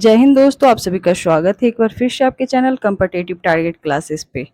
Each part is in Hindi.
जय हिंद दोस्तों, आप सभी का स्वागत है एक बार फिर से आपके चैनल कॉम्पिटिटिव टारगेट क्लासेस पे।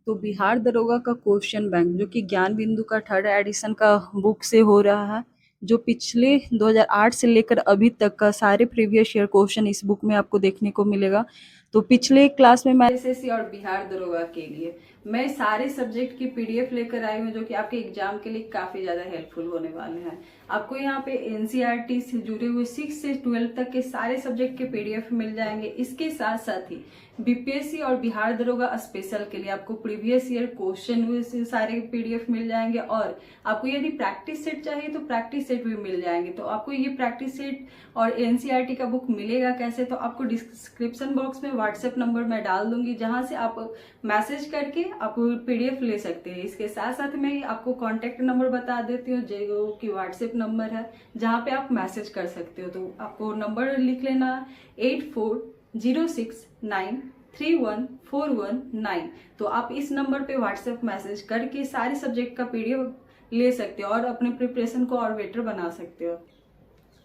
तो बिहार दरोगा का क्वेश्चन बैंक जो कि ज्ञान बिंदु का थर्ड एडिशन का बुक से हो रहा है, जो पिछले 2008 से लेकर अभी तक का सारे प्रीवियस ईयर क्वेश्चन इस बुक में आपको देखने को मिलेगा। तो पिछले क्लास में मैं एसएससी और बिहार दरोगा के लिए मैं सारे सब्जेक्ट की पीडीएफ लेकर आई हूँ, जो कि आपके एग्जाम के लिए काफी ज्यादा हेल्पफुल होने वाले हैं। आपको यहाँ पे एनसीईआरटी से जुड़े हुए 6 से 12 तक के सारे सब्जेक्ट के पीडीएफ मिल जाएंगे। इसके साथ साथ ही बीपीएससी और बिहार दरोगा स्पेशल के लिए आपको प्रीवियस ईयर क्वेश्चन से सारे पीडीएफ मिल जाएंगे, और आपको यदि प्रैक्टिस सेट चाहिए तो प्रैक्टिस सेट भी मिल जाएंगे। तो आपको ये प्रैक्टिस सेट और एनसीईआरटी का बुक मिलेगा कैसे, तो आपको डिस्क्रिप्शन बॉक्स में व्हाट्सएप नंबर मैं डाल दूंगी, जहां से आप मैसेज करके आप पीडीएफ ले सकते हैं। इसके साथ साथ मैं आपको कॉन्टेक्ट नंबर बता देती हूँ, जो कि व्हाट्सएप नंबर है, जहां पे आप मैसेज कर सकते हो। तो आपको नंबर लिख लेना 8406931419। तो आप इस नंबर पे व्हाट्सएप मैसेज करके सारे सब्जेक्ट का पीडीएफ ले सकते हो और अपने प्रिपरेशन को और बेटर बना सकते हो।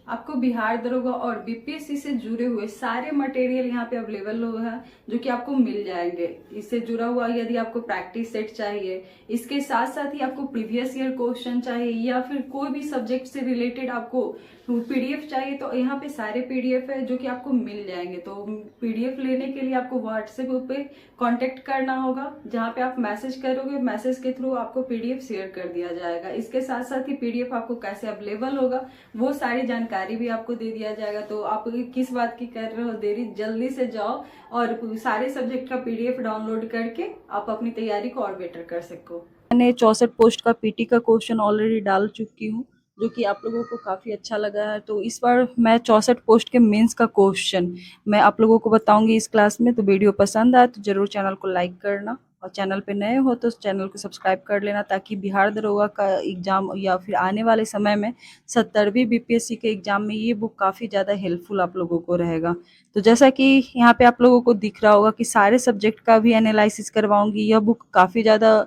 आपको बिहार दरोगा और बीपीएससी से जुड़े हुए सारे मटेरियल यहाँ पे अवेलेबल है, जो कि आपको मिल जाएंगे। इससे जुड़ा हुआ यदि आपको प्रैक्टिस सेट चाहिए, इसके साथ साथ ही आपको प्रीवियस ईयर क्वेश्चन चाहिए, या फिर कोई भी सब्जेक्ट से रिलेटेड आपको पीडीएफ चाहिए, तो यहाँ पे सारे पीडीएफ है जो कि आपको मिल जाएंगे। तो पीडीएफ लेने के लिए आपको व्हाट्सएप पे कांटेक्ट करना होगा, जहाँ पे आप मैसेज करोगे, मैसेज के थ्रू आपको पीडीएफ शेयर कर दिया जाएगा। इसके साथ साथ ही पीडीएफ आपको कैसे अवेलेबल होगा वो सारी जानकारी भी आपको दे दिया जाएगा। तो आप किस बात की कर रहे हो देरी, जल्दी से जाओ और सारे सब्जेक्ट का पीडीएफ डाउनलोड करके आप अपनी तैयारी को और बेटर कर सको। मैंने 64 पोस्ट का पीटी का क्वेश्चन ऑलरेडी डाल चुकी हूँ, जो कि आप लोगों को काफ़ी अच्छा लगा है। तो इस बार मैं 64 पोस्ट के मेंस का क्वेश्चन मैं आप लोगों को बताऊंगी इस क्लास में। तो वीडियो पसंद आए तो जरूर चैनल को लाइक करना, और चैनल पे नए हो तो चैनल को सब्सक्राइब कर लेना, ताकि बिहार दरोगा का एग्ज़ाम या फिर आने वाले समय में 70वीं बीपीएससी के एग्ज़ाम में ये बुक काफ़ी ज़्यादा हेल्पफुल आप लोगों को रहेगा। तो जैसा कि यहाँ पे आप लोगों को दिख रहा होगा कि सारे सब्जेक्ट का भी एनालिसिस करवाऊंगी। यह बुक काफ़ी ज़्यादा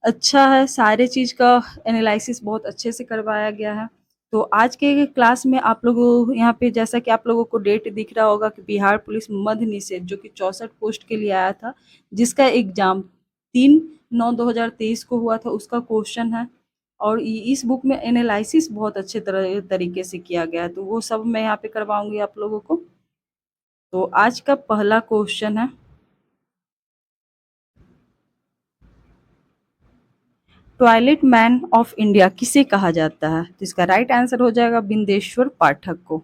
अच्छा है, सारे चीज़ का एनालिसिस बहुत अच्छे से करवाया गया है। तो आज के क्लास में आप लोगों यहाँ पे जैसा कि आप लोगों को डेट दिख रहा होगा कि बिहार पुलिस मध्य निषेध जो कि 64 पोस्ट के लिए आया था, जिसका एग्जाम 3/9/2023 को हुआ था, उसका क्वेश्चन है। और इस बुक में एनालिसिस बहुत अच्छे तरीके से किया गया है, तो वो सब मैं यहाँ पे करवाऊंगी आप लोगों को। तो आज का पहला क्वेश्चन है, टॉयलेट मैन ऑफ इंडिया किसे कहा जाता है? तो इसका राइट आंसर हो जाएगा बिंदेश्वर पाठक को।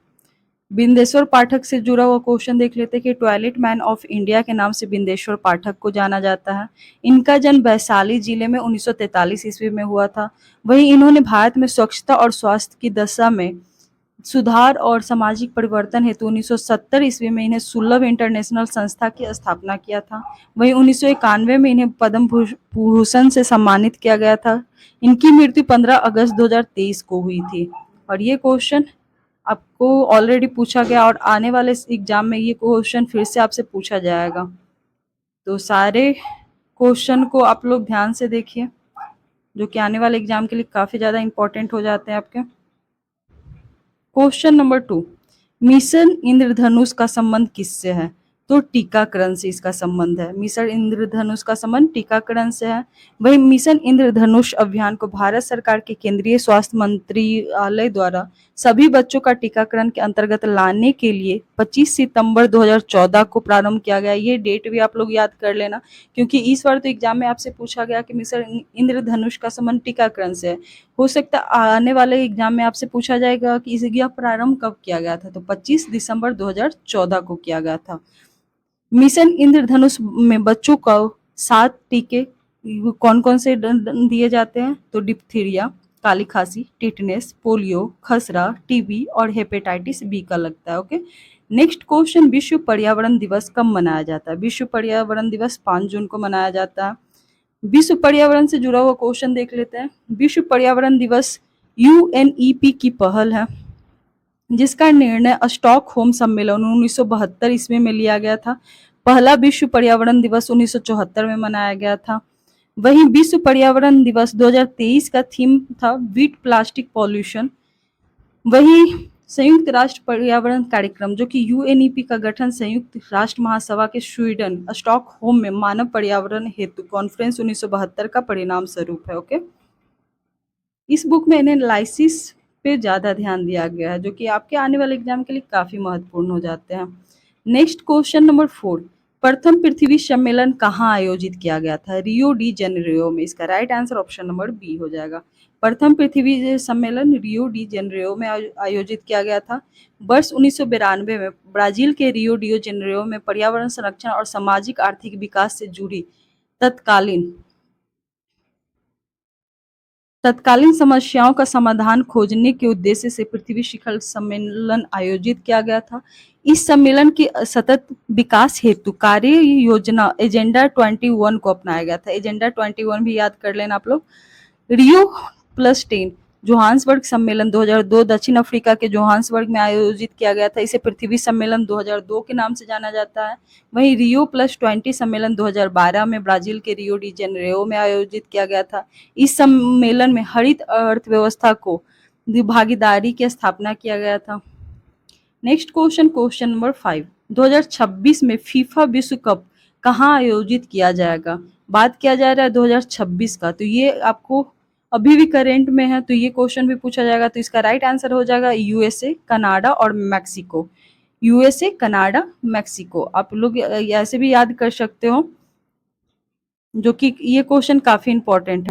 बिंदेश्वर पाठक से जुड़ा हुआ क्वेश्चन देख लेते हैं कि टॉयलेट मैन ऑफ इंडिया के नाम से बिंदेश्वर पाठक को जाना जाता है। इनका जन्म वैशाली जिले में 1943 ईस्वी में हुआ था। वहीं इन्होंने भारत में स्वच्छता और स्वास्थ्य की दशा में सुधार और सामाजिक परिवर्तन हेतु 1970 ईस्वी में इन्हें सुलभ इंटरनेशनल संस्था की स्थापना किया था। वहीं 1991 में इन्हें पद्म भूषण से सम्मानित किया गया था। इनकी मृत्यु 15 अगस्त 2023 को हुई थी। और ये क्वेश्चन आपको ऑलरेडी पूछा गया, और आने वाले एग्जाम में ये क्वेश्चन फिर से आपसे पूछा जाएगा। तो सारे क्वेश्चन को आप लोग ध्यान से देखिए, जो कि आने वाले एग्जाम के लिए काफ़ी ज़्यादा इंपॉर्टेंट हो जाते हैं आपके। क्वेश्चन नंबर 2, मिशन इंद्रधनुष का संबंध किससे है? तो टीकाकरण से इसका संबंध है। मिशन इंद्रधनुष का संबंध टीकाकरण से है। वही मिशन इंद्रधनुष अभियान को भारत सरकार के केंद्रीय स्वास्थ्य मंत्रालय द्वारा सभी बच्चों का टीकाकरण के अंतर्गत लाने के लिए 25 सितंबर 2014 को प्रारंभ किया गया। ये डेट भी आप लोग याद कर लेना, क्योंकि इस बार तो एग्जाम में आपसे पूछा गया कि मिशन इंद्रधनुष का संबंध टीकाकरण से है। हो सकता है आने वाले एग्जाम में आपसे पूछा जाएगा कि इसका प्रारंभ कब किया गया था, तो 25 दिसंबर 2014 को किया गया था। मिशन इंद्रधनुष में बच्चों को 7 टीके कौन कौन से दिए जाते हैं? तो डिप्थीरिया, काली खांसी, टिटनेस, पोलियो, खसरा, टीबी और हेपेटाइटिस बी का लगता है। ओके, नेक्स्ट क्वेश्चन, विश्व पर्यावरण दिवस कब मनाया जाता है? विश्व पर्यावरण दिवस 5 जून को मनाया जाता है। विश्व पर्यावरण से जुड़ा हुआ क्वेश्चन देख लेते हैं। विश्व पर्यावरण दिवस यूएनईपी की पहल है, जिसका निर्णय स्टॉकहोम सम्मेलन 1972 ईस्वी में लिया गया था। पहला विश्व पर्यावरण दिवस 1974 में मनाया गया था। वहीं विश्व पर्यावरण दिवस 2023 का थीम था बीट प्लास्टिक पॉल्यूशन। वहीं संयुक्त राष्ट्र पर्यावरण कार्यक्रम जो कि यूएनईपी का गठन संयुक्त राष्ट्र महासभा के स्वीडन स्टॉकहोम में मानव पर्यावरण हेतु कॉन्फ्रेंस 1972 का परिणाम स्वरूप है। ओके, इस बुक में एनालिसिस पे ज़्यादा ध्यान दिया गया है जो कि आपके आने वाले एग्जाम के लिए काफ़ी महत्वपूर्ण हो जाते हैं। नेक्स्ट क्वेश्चन नंबर 4, प्रथम पृथ्वी सम्मेलन कहाँ आयोजित किया गया था? रियो डी जेनेरियो में। इसका right answer option number B हो जाएगा। प्रथम पृथ्वी सम्मेलन रियो डी जेनेरियो में आयोजित किया गया था। वर्ष 1992 में ब्राजील के रियो डी जेनेरियो में पर्यावरण संरक्षण और सामाजिक आर्थिक विकास से जुड़ी तत्कालीन समस्याओं का समाधान खोजने के उद्देश्य से पृथ्वी शिखर सम्मेलन आयोजित किया गया था। इस सम्मेलन की सतत विकास हेतु कार्य योजना एजेंडा 21 को अपनाया गया था। एजेंडा 21 भी याद कर लेना आप लोग। रियो प्लस 10 जोहान्सबर्ग सम्मेलन 2002 दक्षिण अफ्रीका के जोहान्सबर्ग में आयोजित किया गया था। इसे पृथ्वी सम्मेलन 2002 के नाम से जाना जाता है। वहीं रियो प्लस 20 सम्मेलन 2012 में ब्राजील के रियो डी जेनेरियो में आयोजित किया गया था। इस सम्मेलन में हरित अर्थव्यवस्था को भागीदारी की स्थापना किया गया था। नेक्स्ट क्वेश्चन नंबर 5, 2026 में फीफा विश्व कप कहाँ आयोजित किया जाएगा? बात किया जा रहा है 2026 का, तो ये आपको अभी भी करेंट में है, तो ये क्वेश्चन भी पूछा जाएगा। तो इसका राइट आंसर हो जाएगा यूएसए, कनाडा और मैक्सिको। USA, Canada, Mexico. आप लोग ऐसे भी याद कर सकते हो, जो कि ये क्वेश्चन काफी इंपॉर्टेंट है।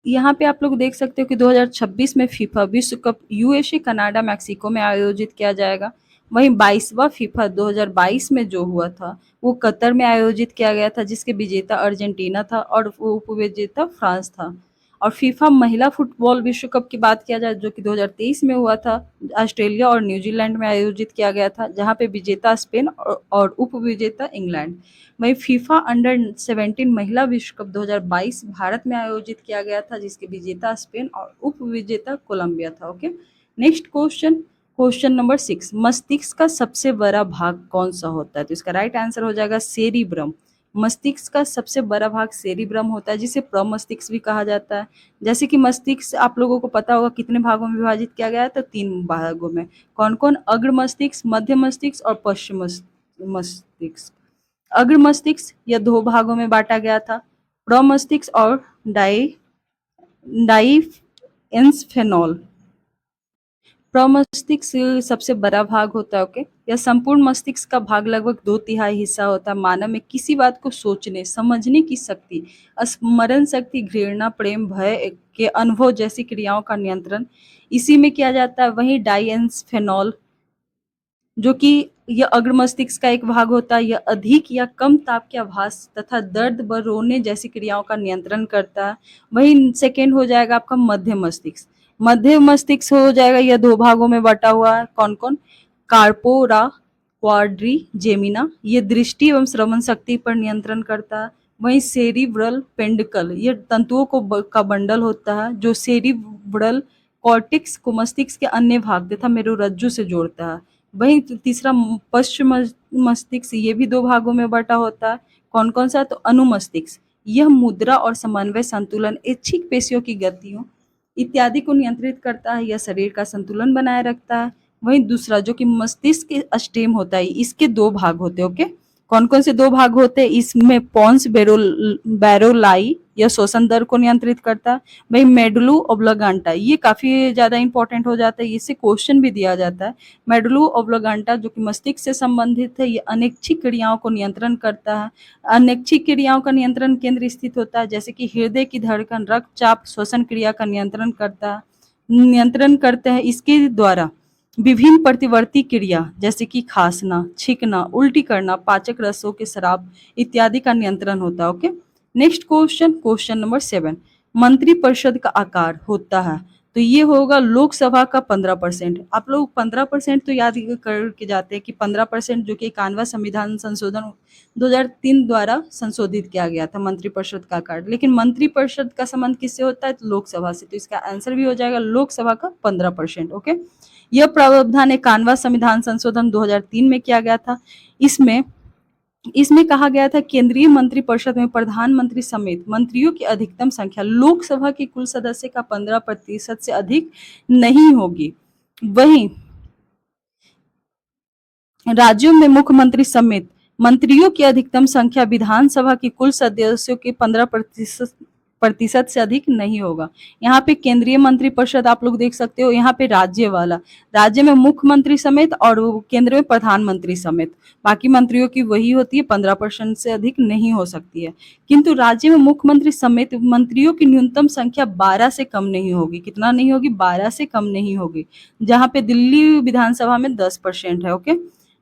यहाँ पे आप लोग देख सकते हो कि 2026 में फीफा विश्व कप यूएसए, कनाडा, मैक्सिको में आयोजित किया जाएगा। वहीं 22वां फीफा 2022 में जो हुआ था वो कतर में आयोजित किया गया था, जिसके विजेता अर्जेंटीना था और उपविजेता फ्रांस था। और फीफा महिला फुटबॉल विश्व कप की बात किया जाए जो कि 2023 में हुआ था, ऑस्ट्रेलिया और न्यूजीलैंड में आयोजित किया गया था, जहां पे विजेता स्पेन और उपविजेता इंग्लैंड। वहीं फीफा अंडर 17 महिला विश्व कप 2022 भारत में आयोजित किया गया था, जिसके विजेता स्पेन और उपविजेता कोलंबिया था। ओके, नेक्स्ट क्वेश्चन नंबर 6, मस्तिष्क का सबसे बड़ा भाग कौन सा होता है? तो इसका राइट आंसर हो जाएगा सेरिब्रम। मस्तिष्क का सबसे बड़ा भाग सेरिब्रम होता है, जिसे प्रमस्तिष्क भी कहा जाता है। जैसे कि मस्तिष्क आप लोगों को पता होगा कितने भागों में विभाजित किया गया है, तो 3 भागों में। कौन कौन? अग्र मस्तिष्क, मध्य मस्तिष्क और पश्चिम मस्तिष्क। अग्र मस्तिष्क यह 2 भागों में बांटा गया था, प्रमस्तिष्क और डाइएन्सेफेलॉन। प्रमस्तिष्क सबसे बड़ा भाग होता है। ओके, यह संपूर्ण मस्तिष्क का भाग लगभग 2/3 हिस्सा होता है। मानव में किसी बात को सोचने समझने की शक्ति, स्मरण शक्ति, घृणा, प्रेम, भय के अनुभव जैसी क्रियाओं का नियंत्रण इसी में किया जाता है। वहीं डाइएन्सेफेलॉन जो कि यह अग्र मस्तिष्क का एक भाग होता है, यह अधिक या कम ताप के आभास तथा दर्द व रोने जैसी क्रियाओं का नियंत्रण करता है। वहीं सेकेंड हो जाएगा आपका मध्य मस्तिष्क। मध्य मस्तिष्क हो जाएगा, यह 2 भागों में बटा हुआ है। कौन कौन? कार्पोरा क्वाड्रिजेमिना, ये दृष्टि एवं श्रवण शक्ति पर नियंत्रण करता है। वहीं सेरिब्रल पेंडिकल, ये तंतुओं का बंडल होता है जो सेरिब्रल कॉर्टेक्स को मस्तिष्क के अन्य भाग तथा मेरुरज्जु से जोड़ता है। वहीं तीसरा पश्चिम मस्तिष्क, ये भी 2 भागों में बटा होता है। कौन कौन सा? तो अनुमस्तिष्क, यह मुद्रा और समन्वय, संतुलन, ऐच्छिक पेशियों की गतियों इत्यादि को नियंत्रित करता है। यह शरीर का संतुलन बनाए रखता है। वहीं दूसरा जो कि मस्तिष्क के अस्टेम होता है, इसके 2 भाग होते हैं। ओके, कौन कौन से 2 भाग होते हैं? इसमें पॉन्स बैरोलाई यह श्वसन दर को नियंत्रित करता है। वही मेडुलू ओब्लांगेटा, ये काफी ज्यादा इंपॉर्टेंट हो जाता है, इससे क्वेश्चन भी दिया जाता है। मेडुलू ओब्लांगेटा जो कि मस्तिष्क से संबंधित है, ये अनैच्छिक क्रियाओं को नियंत्रण करता है। अनैच्छिक क्रियाओं का नियंत्रण केंद्र स्थित होता है, जैसे कि हृदय की धड़कन, रक्तचाप, श्वसन क्रिया का नियंत्रण करते हैं। इसके द्वारा विभिन्न प्रतिवर्ती क्रिया जैसे कि खांसना, छींकना, उल्टी करना, पाचक रसों के स्राव इत्यादि का नियंत्रण होता है। ओके, नेक्स्ट क्वेश्चन नंबर 7, मंत्रिपरिषद का आकार होता है, तो ये होगा लोकसभा का 15%। आप लोग 15% तो याद करके जाते हैं कि 15% जो कि 91वां संविधान संशोधन 2003 द्वारा संशोधित किया गया था मंत्रिपरिषद का आकार। लेकिन मंत्रिपरिषद का संबंध किससे होता है? तो लोकसभा से, तो इसका आंसर भी हो जाएगा लोकसभा का 15%। ओके, यह प्रावधान 91वां संविधान संशोधन 2003 में किया गया था। इसमें कहा गया था केंद्रीय मंत्रिपरिषद में प्रधानमंत्री समेत मंत्रियों की अधिकतम संख्या लोकसभा के कुल सदस्य का 15% से अधिक नहीं होगी। वहीं राज्यों में मुख्यमंत्री समेत मंत्रियों की अधिकतम संख्या विधानसभा की कुल सदस्यों के 15% से अधिक नहीं होगा। यहाँ पे केंद्रीय मंत्रिपरिषद आप लोग देख सकते हो, यहाँ पे राज्य वाला, राज्य में मुख्यमंत्री समेत और केंद्र में प्रधानमंत्री समेत, बाकी मंत्रियों की वही होती है, 15% से अधिक नहीं हो सकती है। किंतु राज्य में मुख्यमंत्री समेत मंत्रियों की न्यूनतम संख्या 12 से कम नहीं होगी। कितना नहीं होगी? 12 से कम नहीं होगी, जहाँ पे दिल्ली विधानसभा में 10% है। ओके,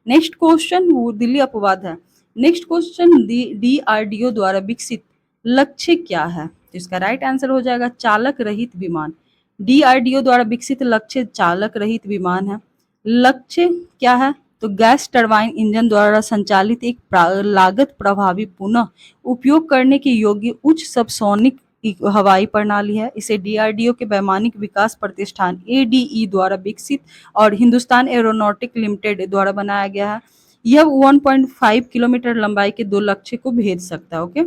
नेक्स्ट क्वेश्चन, वो दिल्ली अपवाद है। नेक्स्ट क्वेश्चन, DRDO द्वारा विकसित लक्ष्य क्या है? तो इसका राइट आंसर हो जाएगा चालक रहित विमान। DRDO द्वारा विकसित लक्ष्य चालक रहित विमान है। लक्ष्य क्या है? तो गैस टरबाइन इंजन द्वारा संचालित एक लागत प्रभावी पुनः उपयोग करने के योग्य उच्च सबसोनिक हवाई प्रणाली है। इसे DRDO के वैमानिक विकास प्रतिष्ठान ADE द्वारा विकसित और हिंदुस्तान एरोनॉटिक लिमिटेड द्वारा बनाया गया है। यह 1.5 किलोमीटर लंबाई के 2 लक्ष्य को भेज सकता है। ओके,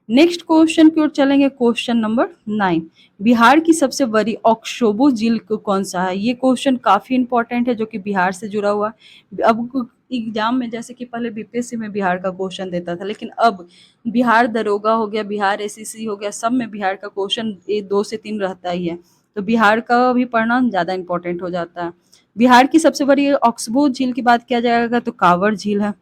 नेक्स्ट क्वेश्चन की ओर चलेंगे। क्वेश्चन नंबर 9, बिहार की सबसे बड़ी ऑक्सोबो झील कौन सा है? ये क्वेश्चन काफी इंपॉर्टेंट है, जो कि बिहार से जुड़ा हुआ है। अब एग्जाम में, जैसे कि पहले BPSC में बिहार का क्वेश्चन देता था, लेकिन अब बिहार दरोगा हो गया, बिहार SSC हो गया, सब में बिहार का क्वेश्चन 2 से 3 रहता ही है, तो बिहार का भी पढ़ना ज्यादा इंपॉर्टेंट हो जाता है। बिहार की सबसे बड़ी ऑक्सबो झील की बात किया जाएगा तो कांवड़ झील है।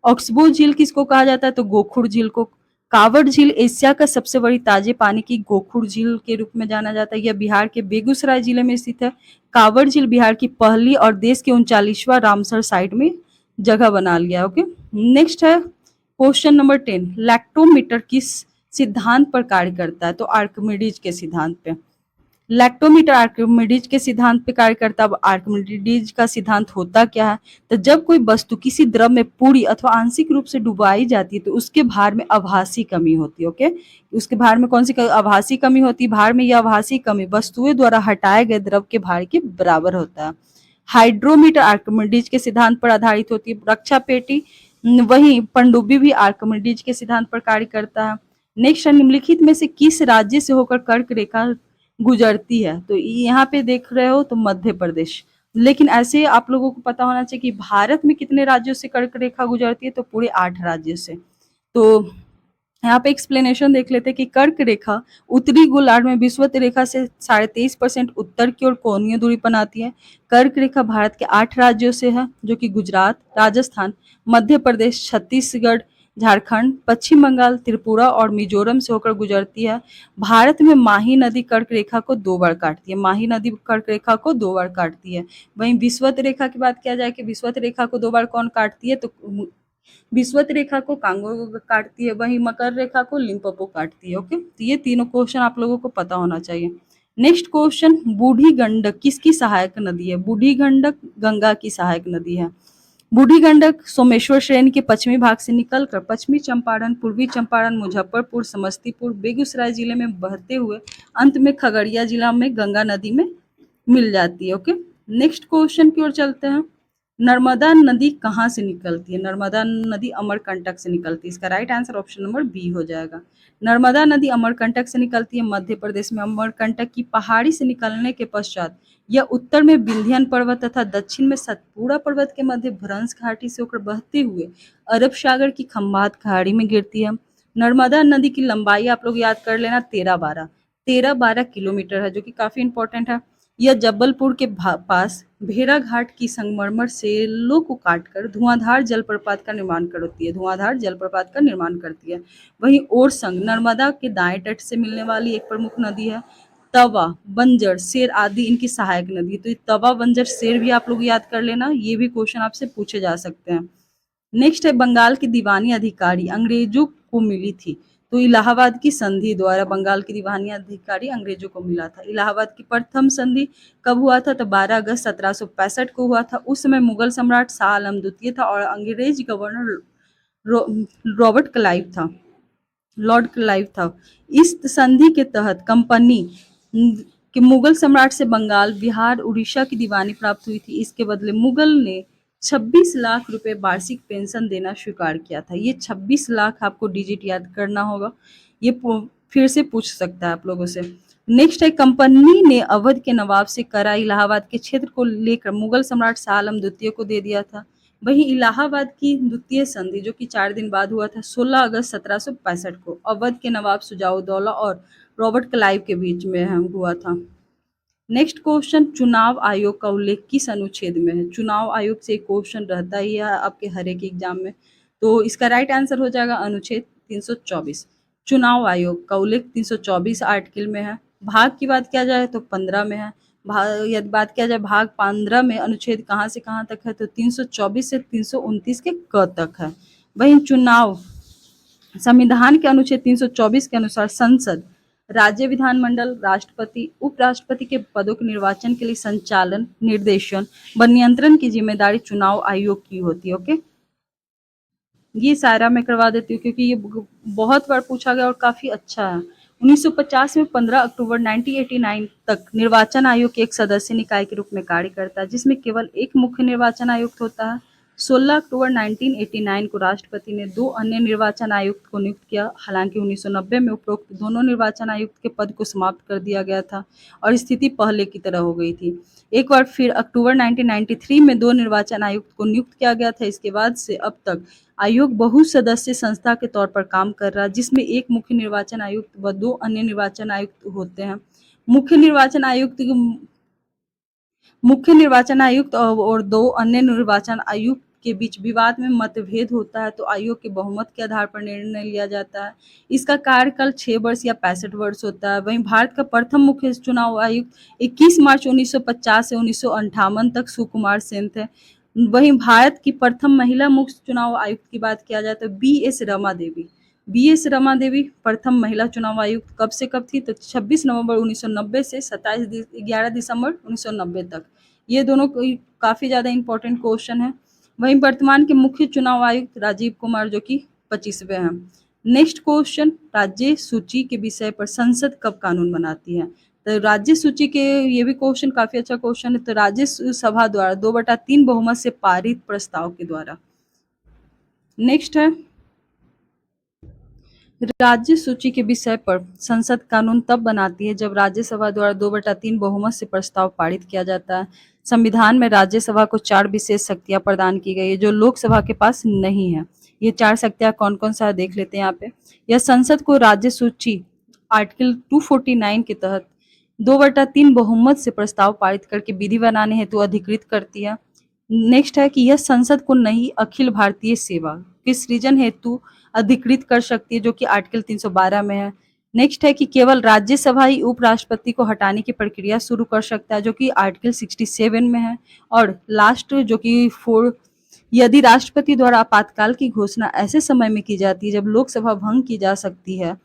ऑक्सबो झील किसको कहा जाता है? तो गोखुर झील को। कांवड़ झील एशिया का सबसे बड़ी ताजे पानी की गोखुर झील के रूप में जाना जाता है। यह बिहार के बेगूसराय जिले में स्थित है। कांवड़ झील बिहार की पहली और देश के 39वां रामसर साइट में जगह बना लिया। ओके, नेक्स्ट है क्वेश्चन नंबर 10, लैक्टोमीटर किस सिद्धांत पर कार्य करता है? तो आर्किमिडीज के सिद्धांत पे। लैक्टोमीटर आर्किमिडीज के सिद्धांत पे कार्य करता है। अब आर्किमिडीज का सिद्धांत होता क्या है? तो जब कोई वस्तु किसी द्रव में पूरी अथवा आंशिक रूप से डुबाई जाती है तो उसके भार में आभासी कमी होती है। ओके, उसके भार में कौन सी आभासी कमी होती है? भार में यह आभासी कमी वस्तुओं द्वारा हटाए गए द्रव के भार के बराबर होता है। हाइड्रोमीटर आर्किमिडीज के सिद्धांत पर आधारित होती है। रक्षा पेटी, वहीं पनडुब्बी भी आर्किमिडीज के सिद्धांत पर कार्य करता है। नेक्स्ट, निम्नलिखित में से किस राज्य से होकर कर्क रेखा गुजरती है? तो यहाँ पे देख रहे हो तो मध्य प्रदेश। लेकिन ऐसे आप लोगों को पता होना चाहिए कि भारत में कितने राज्यों से कर्क रेखा गुजरती है? तो पूरे 8 राज्यों से। तो यहाँ पे एक्सप्लेनेशन देख लेते हैं कि कर्क रेखा उत्तरी गोलार्ध में विषुवत रेखा से 23.5% उत्तर की ओर कोणीय दूरी बनाती है। कर्क रेखा भारत के 8 राज्यों से है, जो कि गुजरात, राजस्थान, मध्य प्रदेश, छत्तीसगढ़, झारखंड, पश्चिम बंगाल, त्रिपुरा और मिजोरम से होकर गुजरती है। भारत में माही नदी कर्क रेखा को 2 बार काटती है। माही नदी कर्क रेखा को 2 बार काटती है। वहीं विषुवत रेखा की बात किया जाए कि विषुवत रेखा को 2 बार कौन काटती है? तो विषुवत रेखा को कांगो काटती है, वहीं मकर रेखा को लिम्पोपो काटती है। ओके, तो ये तीनों क्वेश्चन आप लोगों को पता होना चाहिए। नेक्स्ट क्वेश्चन, बूढ़ी गंडक किसकी सहायक नदी है? बूढ़ी गंडक गंगा की सहायक नदी है। बूढ़ी गंडक सोमेश्वर श्रेणी के पश्चिमी भाग से निकलकर पश्चिमी चंपारण, पूर्वी चंपारण, मुजफ्फरपुर, समस्तीपुर, बेगूसराय जिले में बहते हुए अंत में खगड़िया जिला में गंगा नदी में मिल जाती है। ओके, नेक्स्ट क्वेश्चन की ओर चलते हैं। नर्मदा नदी कहाँ से निकलती है? नर्मदा नदी अमरकंटक से निकलती है। इसका right answer option number B हो जाएगा। नर्मदा नदी अमरकंटक से निकलती है। मध्य प्रदेश में अमरकंटक की पहाड़ी से निकलने के पश्चात यह उत्तर में विंध्यन पर्वत तथा दक्षिण में सतपुड़ा पर्वत के मध्य भ्रंश घाटी से होकर बहते हुए अरब सागर की खंभात खाड़ी में गिरती है। नर्मदा नदी की लंबाई आप लोग याद कर लेना 13-12 किलोमीटर है, जो कि काफी इंपॉर्टेंट है। यह जबलपुर के पास भेड़ा घाट की संगमरमर सेलों को काटकर धुआंधार जलप्रपात का निर्माण करती है। धुआंधार जलप्रपात का निर्माण करती है। वहीं ओरसंग नर्मदा के दाएं तट से मिलने वाली एक प्रमुख नदी है। तवा, बंजर, शेर आदि इनकी सहायक नदी है। तो ये तवा, बंजर, शेर भी आप लोग याद कर लेना, ये भी क्वेश्चन आपसे पूछे जा सकते हैं। नेक्स्ट है, बंगाल की दीवानी अधिकारी अंग्रेजों को मिली थी। तो इलाहाबाद की संधि द्वारा बंगाल की दीवानी अधिकारी अंग्रेजों को मिला था। इलाहाबाद की प्रथम संधि कब हुआ था? तो 12 अगस्त 1765 को हुआ था। उस समय मुगल सम्राट शाह आलम द्वितीय था और अंग्रेज गवर्नर रॉबर्ट क्लाइव था, लॉर्ड क्लाइव था। इस संधि के तहत कंपनी के मुगल सम्राट से बंगाल, बिहार, उड़ीसा की दीवानी प्राप्त हुई थी। इसके बदले मुगल ने 26 लाख रुपए वार्षिक पेंशन देना स्वीकार किया था। ये 26 लाख आपको डिजिट याद करना होगा, ये फिर से पूछ सकता है आप लोगों से। नेक्स्ट है, कंपनी ने अवध के नवाब से करा इलाहाबाद के क्षेत्र को लेकर मुगल सम्राट शाह आलम द्वितीय को दे दिया था। वहीं इलाहाबाद की द्वितीय संधि जो कि 4 दिन बाद हुआ था 16 अगस्त 1765 को अवध के नवाब शुजाउद्दौला और रॉबर्ट क्लाइव के बीच में हुआ था। नेक्स्ट क्वेश्चन, चुनाव आयोग का उल्लेख किस अनुच्छेद में है? चुनाव आयोग से एक क्वेश्चन रहता ही है आपके हर एक एग्जाम में, तो इसका राइट आंसर हो जाएगा अनुच्छेद 324। चुनाव आयोग का उल्लेख 324 आर्टिकल में है। भाग की बात किया जाए तो 15 में है। यदि बात किया जाए भाग 15 में अनुच्छेद कहाँ से कहाँ तक है तो 324 से 329 के क तक है। वहीं चुनाव संविधान के अनुच्छेद 324 के अनुसार संसद, राज्य विधानमंडल, राष्ट्रपति, उपराष्ट्रपति के पदों के निर्वाचन के लिए संचालन, निर्देशन व नियंत्रण की जिम्मेदारी चुनाव आयोग की होती है। ओके, ये सारा मैं करवा देती हूँ क्योंकि ये बहुत बार पूछा गया और काफी अच्छा है। 1950 में 15 अक्टूबर 1989 तक निर्वाचन आयोग एक सदस्य निकाय के रूप में कार्य करता है जिसमें केवल एक मुख्य निर्वाचन आयुक्त होता है। 16 अक्टूबर 1989 को राष्ट्रपति ने 2 अन्य निर्वाचन आयुक्त को नियुक्त किया। हालांकि 1990 में उपरोक्त दोनों निर्वाचन आयुक्त के पद को समाप्त कर दिया गया था और स्थिति पहले की तरह हो गई थी। एक बार फिर अक्टूबर 1993 में 2 निर्वाचन आयुक्त को नियुक्त किया गया था। इसके बाद से अब तक आयोग बहुसदस्यीय संस्था के तौर पर काम कर रहा है जिसमें एक मुख्य निर्वाचन आयुक्त व 2 अन्य निर्वाचन आयुक्त होते हैं। मुख्य निर्वाचन आयुक्त और 2 अन्य निर्वाचन आयुक्त के बीच विवाद में मतभेद होता है तो आयोग के बहुमत के आधार पर निर्णय लिया जाता है। इसका कार्यकाल 6 वर्ष या 65 वर्ष होता है। वहीं भारत का प्रथम मुख्य चुनाव आयुक्त 21 मार्च 1950 से 1958 तक सुकुमार सेन थे। वहीं भारत की प्रथम महिला मुख्य चुनाव आयुक्त की बात किया जाए तो बी एस रमा देवी प्रथम महिला चुनाव आयुक्त कब से कब थी तो 26 नवंबर 1990 से 11 दिसंबर 1990 तक। ये दोनों काफी ज्यादा इंपॉर्टेंट क्वेश्चन है। वहीं वर्तमान के मुख्य चुनाव आयुक्त राजीव कुमार जो कि 25वें हैं। नेक्स्ट क्वेश्चन, राज्य सूची के विषय पर संसद कब कानून बनाती है? तो राज्य सूची के ये भी क्वेश्चन काफी अच्छा क्वेश्चन है। तो राज्य सभा द्वारा 2/3 बहुमत से पारित प्रस्ताव के द्वारा। नेक्स्ट है, राज्य सूची के विषय पर संसद कानून तब बनाती है जब राज्यसभा द्वारा 2/3 बहुमत से प्रस्ताव पारित किया जाता है। संविधान में राज्यसभा को 4 विशेष शक्तियां प्रदान की गई है जो लोकसभा के पास नहीं है। ये 4 शक्तियां कौन कौन सा देख लेते हैं यहाँ पे। यह संसद को राज्य सूची आर्टिकल 249 के तहत 2/3 बहुमत से प्रस्ताव पारित करके विधि बनाने हेतु अधिकृत करती है। नेक्स्ट है कि यह संसद को नई अखिल भारतीय सेवा के सृजन हेतु अधिकृत कर सकती है जो कि आर्टिकल 312 में है। नेक्स्ट है कि केवल राज्यसभा ही उपराष्ट्रपति को हटाने की प्रक्रिया शुरू कर सकता है जो कि आर्टिकल 67 में है। और लास्ट जो कि 4, यदि राष्ट्रपति द्वारा आपातकाल की घोषणा ऐसे समय में की जाती है जब लोकसभा भंग की जा सकती है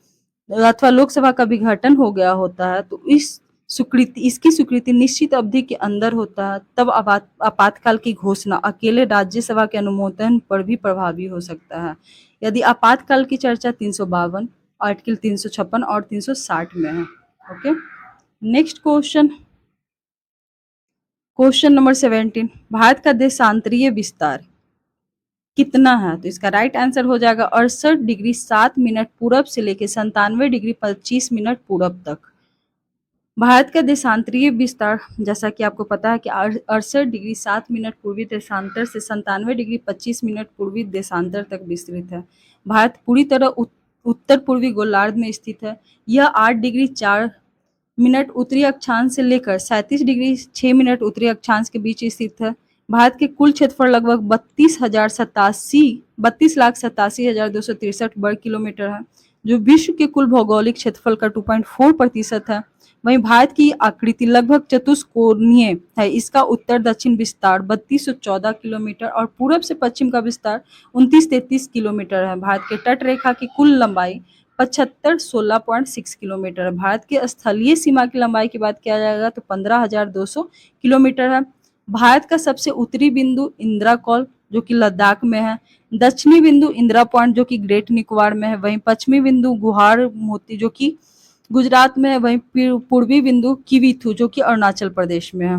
अथवा लोकसभा का विघटन हो गया होता है तो इसकी स्वीकृति निश्चित अवधि के अंदर होता है, तब आपातकाल की घोषणा अकेले राज्यसभा के अनुमोदन पर भी प्रभावी हो सकता है। यदि आपातकाल की चर्चा 352, आर्टिकल 356 और 360 में है। Okay, next question, question number 17, Bharat का देशांतरीय विस्तार कितना है? तो इसका राइट आंसर हो जाएगा 68 डिग्री 7 मिनट पूरब से लेकर 97 डिग्री 25 मिनट पूरब तक। भारत का देशांतरीय विस्तार जैसा कि आपको पता है कि 68 डिग्री 7 मिनट पूर्वी देशांतर से 97 डिग्री 25 मिनट पूर्वी देशांतर तक विस्तृत है। भारत पूरी तरह उत्तर पूर्वी गोलार्ध में स्थित है। यह 8 डिग्री 4 मिनट उत्तरी अक्षांश से लेकर 37 डिग्री 6 मिनट उत्तरी अक्षांश के बीच स्थित है। भारत के कुल क्षेत्रफल लगभग 32,87,263 वर्ग किलोमीटर है जो विश्व के कुल भौगोलिक क्षेत्रफल का 2.4% है। वहीं भारत की आकृति लगभग चतुष्कोणीय है। इसका उत्तर दक्षिण विस्तार 3214 किलोमीटर और पूरब से पश्चिम का विस्तार 2933 किलोमीटर है। भारत के तट रेखा की कुल लंबाई 7516.6 किलोमीटर है। भारत के स्थलीय सीमा की लंबाई की बात किया जाएगा तो 15,200 किलोमीटर है। भारत का सबसे उत्तरी बिंदु इंदिरा कॉल जो कि लद्दाख में है। दक्षिणी बिंदु इंदिरा पॉइंट जो कि ग्रेट निकोबार में है। वहीं पश्चिमी बिंदु गुहार मोती जो कि गुजरात में है। वहीं पूर्वी बिंदु किवीथू जो कि अरुणाचल प्रदेश में है।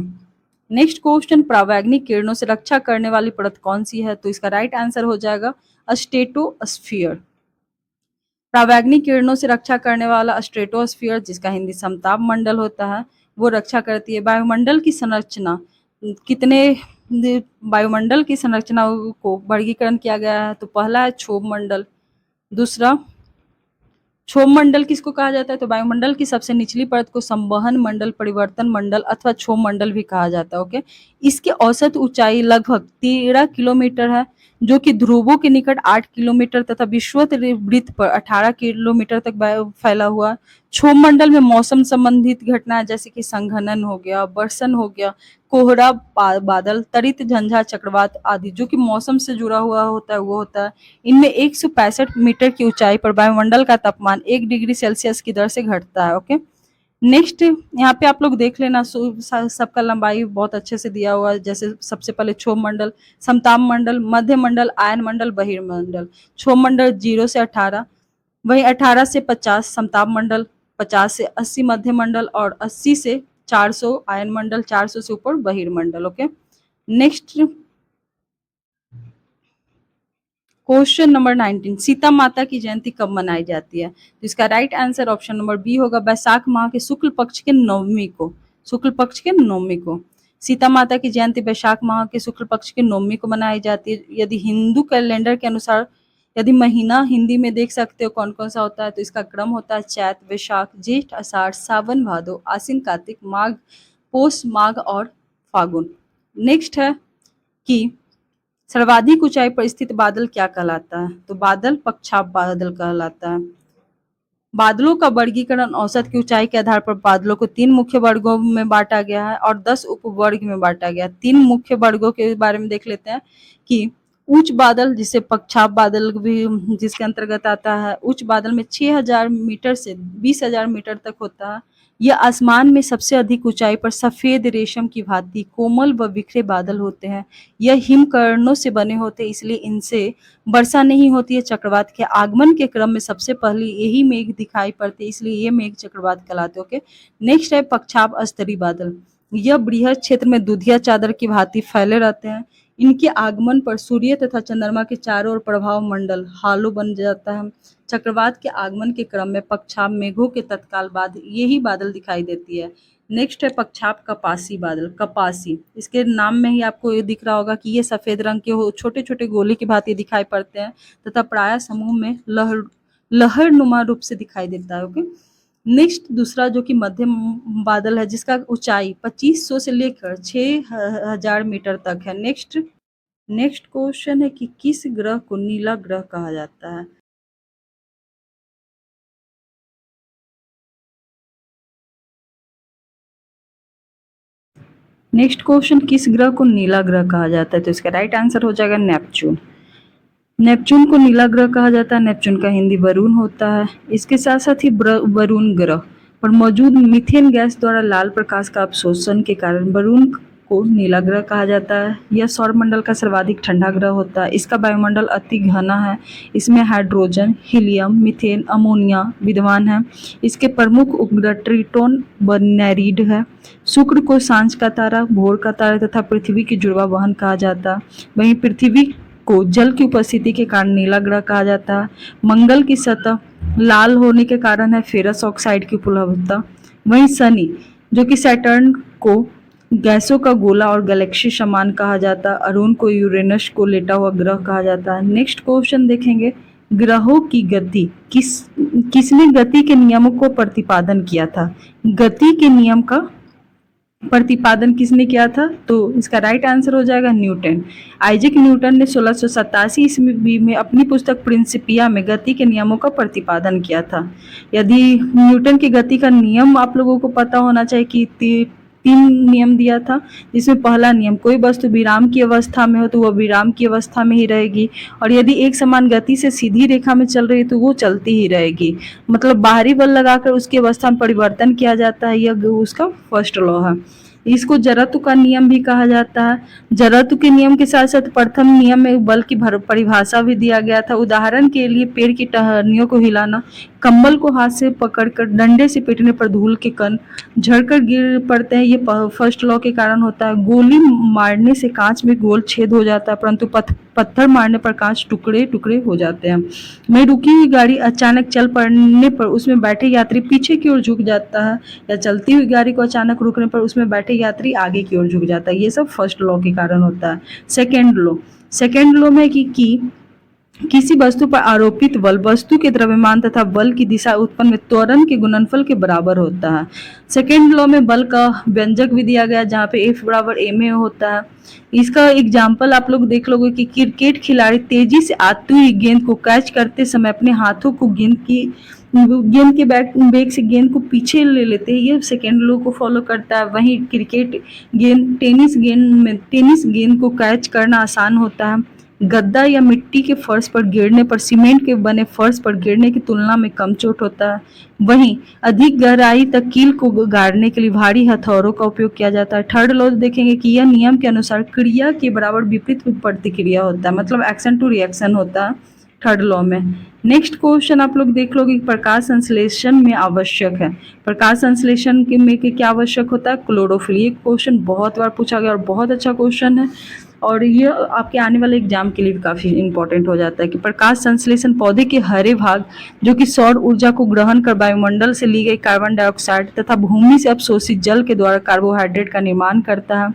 नेक्स्ट क्वेश्चन, परावैंगिक किरणों से रक्षा करने वाली परत कौन सी है? तो इसका राइट आंसर हो जाएगा स्ट्रेटोस्फीयर। परावैंगिक किरणों से रक्षा करने वाला स्ट्रेटोस्फीयर जिसका हिंदी समताप मंडल होता है वो रक्षा करती है। वायुमंडल की संरचना कितने वायुमंडल की संरचना को वर्गीकरण किया गया है। तो पहला है क्षोभ मंडल। दूसरा, क्षोभ मंडल किसको कहा जाता है? तो वायुमंडल की सबसे निचली परत को संवहन मंडल, परिवर्तन मंडल अथवा क्षोभ मंडल भी कहा जाता है। ओके, इसकी औसत ऊंचाई लगभग 13 किलोमीटर है, जो कि ध्रुवों के निकट 8 किलोमीटर तथा विषुवत वृत्त पर 18 किलोमीटर तक फैला हुआ। क्षोभ मंडल में मौसम संबंधित घटनाएं जैसे कि संघनन हो गया, बर्षण हो गया, कोहरा, बादल, तरित, झंझा, चक्रवात आदि जो कि मौसम से जुड़ा हुआ होता है वो होता है। इनमें 165 मीटर की ऊंचाई पर वायुमंडल का तापमान 1 डिग्री सेल्सियस की दर से घटता है। ओके, नेक्स्ट यहाँ पे आप लोग देख लेना, सबका लंबाई बहुत अच्छे से दिया हुआ है। जैसे सबसे पहले क्षोभ मंडल, समताप मंडल, मध्य मंडल, आयन मंडल, बहिर्मंडल। क्षोभ मंडल 0 से 18, वही 18 से 50 समताप मंडल, 50 से 80 मध्य मंडल और 80 से 400 आयन मंडल, 400 से ऊपर बहिर्मंडल। ओके, नेक्स्ट क्वेश्चन नंबर 19, सीता माता की जयंती कब मनाई जाती है? तो इसका right answer option number B होगा, बैसाख माह के शुक्ल पक्ष के नवमी को। शुक्ल पक्ष के नवमी को सीता माता की जयंती बैसाख माह के शुक्ल पक्ष के नवमी को मनाई जाती है। यदि हिंदू कैलेंडर के अनुसार यदि महीना हिंदी में देख सकते हो कौन कौन सा होता है, तो इसका क्रम होता है चैत, वैशाख, जेठ, आषाढ़, सावन, भादो, आश्विन, कार्तिक, माघ, पौष, माघ और फागुन। नेक्स्ट है कि सर्वाधिक ऊंचाई पर स्थित बादल क्या कहलाता है? तो बादल पक्षाप बादल कहलाता है। बादलों का वर्गीकरण औसत की ऊंचाई के आधार पर बादलों को 3 मुख्य वर्गों में बांटा गया है और 10 उपवर्ग में बांटा गया है। 3 मुख्य वर्गों के बारे में देख लेते हैं कि उच्च बादल, जिसे पक्षाप बादल भी जिसके अंतर्गत आता है, उच्च बादल में 6000 मीटर से 20000 मीटर तक होता है। यह आसमान में सबसे अधिक ऊंचाई पर सफेद रेशम की भांति कोमल व बिखरे बादल होते हैं। यह हिमकरणों से बने होते हैं, इसलिए इनसे वर्षा नहीं होती है। चक्रवात के आगमन के क्रम में सबसे पहले यही मेघ दिखाई पड़ते, इसलिए ये मेघ चक्रवात कहलाते। ओके, नेक्स्ट है पक्षाप स्तरीय बादल। यह बृहद क्षेत्र में दुधिया चादर की भांति फैले रहते हैं। इनके आगमन पर सूर्य तथा चंद्रमा के चारों ओर प्रभाव मंडल हालो बन जाता है। चक्रवात के आगमन के क्रम में पक्षाप मेघों के तत्काल बाद यही बादल दिखाई देती है। नेक्स्ट है पक्षाप कपासी बादल। कपासी, इसके नाम में ही आपको ये दिख रहा होगा कि ये सफेद रंग के छोटे छोटे गोले की भांति दिखाई पड़ते हैं तथा प्राय समूह में लहर नुमा रूप से दिखाई देता है। ओके, नेक्स्ट दूसरा जो कि मध्यम बादल है, जिसका ऊंचाई 2500 से लेकर 6000 मीटर तक है। नेक्स्ट क्वेश्चन है कि किस ग्रह को नीला ग्रह कहा जाता है? नेक्स्ट क्वेश्चन, किस ग्रह को नीला ग्रह कहा जाता है? तो इसका राइट आंसर हो जाएगा नेपच्यून। नेपच्यून को नीला ग्रह कहा जाता है। नेपच्यून का हिंदी वरुण होता है। इसके साथ साथ ही वरुण ग्रह पर मौजूद मीथेन गैस द्वारा लाल प्रकाश का अवशोषण के कारण वरुण को नीला ग्रह कहा जाता है। यह सौरमंडल का सर्वाधिक ठंडा ग्रह होता है। इसका वायुमंडल अति घना है। इसमें हाइड्रोजन, हीलियम, मीथेन, अमोनिया विद्यमान है। इसके प्रमुख उपग्रह ट्रिटोन व नेरीड है। शुक्र को सांझ का तारा, भोर का तारा तथा पृथ्वी की जुड़वा बहन कहा जाता है। वहीं पृथ्वी को जल की उपस्थिति के कारण नीला ग्रह कहा जाता है। मंगल की सतह लाल होने के कारण है फेरस ऑक्साइड की उपलब्धता। वहीं शनि जो कि सैटर्न को गैसों का गोला और गैलेक्सी समान कहा जाता है। अरुण को यूरेनस को लेटा हुआ ग्रह कहा जाता है। नेक्स्ट क्वेश्चन देखेंगे, ग्रहों की गति किसने गति के नियमों को प्रतिपादन किया था? गति के नियम का प्रतिपादन किसने किया था? तो इसका राइट आंसर हो जाएगा न्यूटन। आइजैक न्यूटन ने 1687 ईस्वी में अपनी पुस्तक प्रिंसिपिया में गति के नियमों का प्रतिपादन किया था। यदि न्यूटन की गति का नियम आप लोगों को पता होना चाहिए कि 3 नियम दिया था, जिसमें पहला नियम, कोई वस्तु विराम की अवस्था में हो तो वह विराम की अवस्था में ही रहेगी, और यदि एक समान गति से सीधी रेखा में चल रही है तो वो चलती ही रहेगी। मतलब बाहरी बल लगाकर उसकी अवस्था में परिवर्तन किया जाता है, यह उसका फर्स्ट लॉ है। इसको जड़त्व का नियम भी कहा जाता है। जड़त्व के नियम के साथ साथ प्रथम नियम में बल की परिभाषा भी दिया गया था। उदाहरण के लिए पेड़ की टहनियों को हिलाना, कंबल को हाथ से पकड़कर डंडे से पीटने पर धूल के कण झड़कर गिर पड़ते हैं, ये फर्स्ट लॉ के कारण होता है। गोली मारने से कांच में गोल छेद हो जाता है, परंतु पत्थर मारने पर कांच टुकड़े टुकड़े हो जाते हैं। वहीं रुकी हुई गाड़ी अचानक चल पड़ने पर उसमें बैठे यात्री पीछे की ओर झुक जाता है, या चलती हुई गाड़ी को अचानक रुकने पर उसमें बैठे यात्री आगे की ओर झुक जाता है। ये सब फर्स्ट लॉ के कारण होता है। सेकेंड लॉ में कि किसी वस्तु पर आरोपित बल वस्तु के द्रव्यमान तथा बल की दिशा उत्पन्न में त्वरण के गुणनफल के बराबर होता है। सेकेंड लॉ में बल का व्यंजक भी दिया गया जहाँ पे F बराबर ma होता है। इसका एग्जाम्पल आप लोग देख लोगे कि क्रिकेट खिलाड़ी तेजी से आती हुई गेंद को कैच करते समय अपने हाथों को गेंद के बैक से गेंद को पीछे ले लेते हैं। ये सेकेंड लॉ को फॉलो करता है। वहीं टेनिस गेंद को कैच करना आसान होता है। गद्दा या मिट्टी के फर्श पर गिरने पर सीमेंट के बने फर्श पर गिरने की तुलना में कम चोट होता है। वहीं अधिक गहराई तक कील को गाड़ने के लिए भारी हथौड़ों का उपयोग किया जाता है। थर्ड लॉ देखेंगे कि यह नियम के अनुसार क्रिया के बराबर विपरीत प्रतिक्रिया होता है, मतलब एक्शन टू रिएक्शन होता है थर्ड लॉ में। नेक्स्ट क्वेश्चन आप लोग देख लोगे, प्रकाश संश्लेषण में आवश्यक है। प्रकाश संश्लेषण में क्या आवश्यक होता है? क्लोरोफिल। ये क्वेश्चन बहुत बार पूछा गया और बहुत अच्छा क्वेश्चन है, और ये आपके आने वाले एग्जाम के लिए भी काफ़ी इंपॉर्टेंट हो जाता है कि प्रकाश संश्लेषण पौधे के हरे भाग जो कि सौर ऊर्जा को ग्रहण कर वायुमंडल से ली गई कार्बन डाइऑक्साइड तथा भूमि से अवशोषित जल के द्वारा कार्बोहाइड्रेट का निर्माण करता है।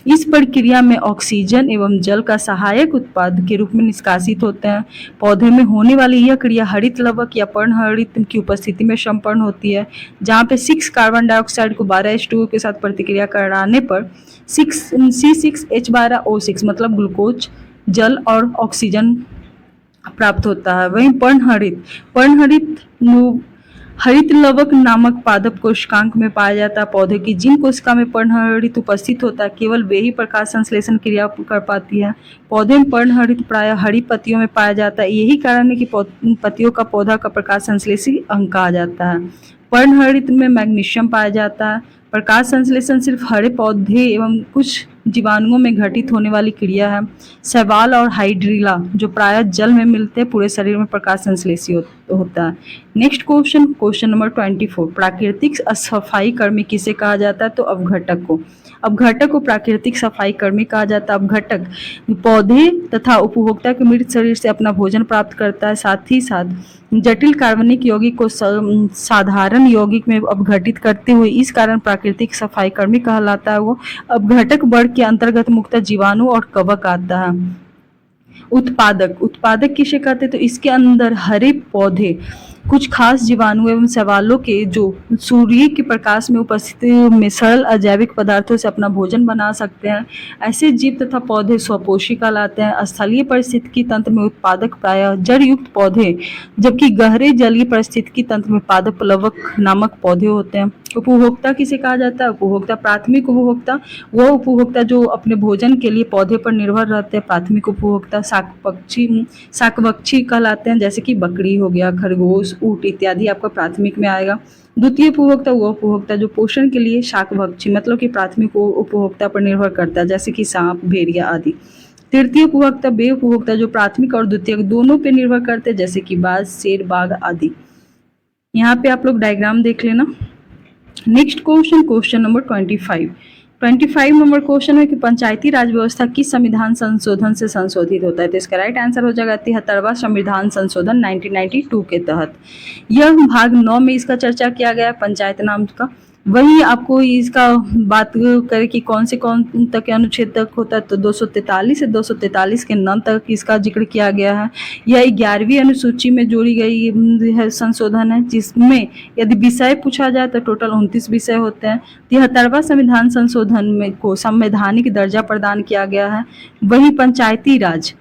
इस प्रक्रिया में ऑक्सीजन एवं जल का सहायक उत्पाद के रूप में निष्कासित होते हैं। पौधे में होने वाली यह क्रिया हरित लवक या पर्णहरित की उपस्थिति में संपन्न होती है, जहाँ पे 6 कार्बन डाइऑक्साइड को 12 H2O के साथ प्रतिक्रिया कराने पर C6H12O6 मतलब ग्लूकोज, जल और ऑक्सीजन प्राप्त होता है। वहीं हरित लवक नामक पादप कोशिकांग में पाया जाता है। पौधे की जिन कोशिका में पर्णहरित उपस्थित होता है केवल वे ही प्रकाश संश्लेषण क्रिया कर पाती है। पौधे में पर्णहरित प्रायः हरी पत्तियों में पाया जाता है। यही कारण है कि पत्तियों का पौधा का प्रकाश संश्लेषी अंग कहा जाता है। पर्णहरित में मैग्नीशियम पाया जाता है। प्रकाश संश्लेषण सिर्फ हरे पौधे एवं कुछ जीवाणुओं में घटित होने वाली क्रिया है। शैवाल और हाइड्रिला जो प्रायः जल में मिलते हैं पूरे शरीर में प्रकाश संश्लेषी होता है। नेक्स्ट क्वेश्चन नंबर 24, प्राकृतिक सफाई कर्मी किसे कहा जाता है? तो अपघटक को। अपघटक को प्राकृतिक सफाई कर्मी कहा जाता है। अपघटक पौधे तथा उपभोक्ता के मृत शरीर से अपना भोजन प्राप्त करता है, साथ ही साथ जटिल कार्बनिक यौगिक को साधारण यौगिक में अपघटित करते हुए इस कारण प्राकृतिक सफाई कर्मी कहलाता है। वो अपघटक वर्ग के अंतर्गत मुख्यतः जीवाणु और कवक आता है। उत्पादक किसे कहते हैं? तो इसके अंदर हरे पौधे कुछ खास जीवाणु एवं शैवालों के जो सूर्य के प्रकाश में उपस्थिति में सरल अजैविक पदार्थों से अपना भोजन बना सकते हैं। ऐसे जीव तथा पौधे स्वपोषी कहलाते हैं। स्थलीय पारिस्थितिकी तंत्र में उत्पादक प्रायः जड़ युक्त पौधे, जबकि गहरे जलीय पारिस्थितिकी तंत्र में पादप प्लवक नामक पौधे होते हैं। उपभोक्ता किसे कहा जाता है? उपभोक्ता प्राथमिक उपभोक्ता वो उपभोक्ता जो अपने भोजन के लिए पौधे पर निर्भर रहते हैं। प्राथमिक उपभोक्ता शाकभक्षी कहलाते हैं, जैसे कि बकरी हो गया, खरगोश, ऊंट इत्यादि आपका प्राथमिक में आएगा। द्वितीय उपभोक्ता वो उपभोक्ता जो पोषण के लिए शाकभक्षी मतलब कि प्राथमिक उपभोक्ता पर निर्भर करता है, जैसे कि सांप, भेड़िया आदि। तृतीय उपभोक्ता वे उपभोक्ता जो प्राथमिक और द्वितीयक दोनों पे निर्भर करते हैं, जैसे कि बाज, शेर, बाघ आदि। यहाँ पे आप लोग डायग्राम देख लेना। Next question number 25 number question है कि पंचायती राज व्यवस्था किस संविधान संशोधन से संशोधित होता है? तो इसका राइट आंसर हो जाएगा 73वां संविधान संशोधन 1992 के तहत। यह भाग 9 में इसका चर्चा किया गया पंचायत नाम का। वही आपको इसका बात करें कि कौन तक के अनुच्छेद तक होता है, तो 243 से 243 के 9 तक इसका जिक्र किया गया है। यह 11वीं अनुसूची में जोड़ी गई है संशोधन है, जिसमें यदि विषय पूछा जाए तो टोटल 29 विषय होते हैं। 73वां संविधान संशोधन में को संवैधानिक दर्जा प्रदान किया गया है। वही पंचायती राज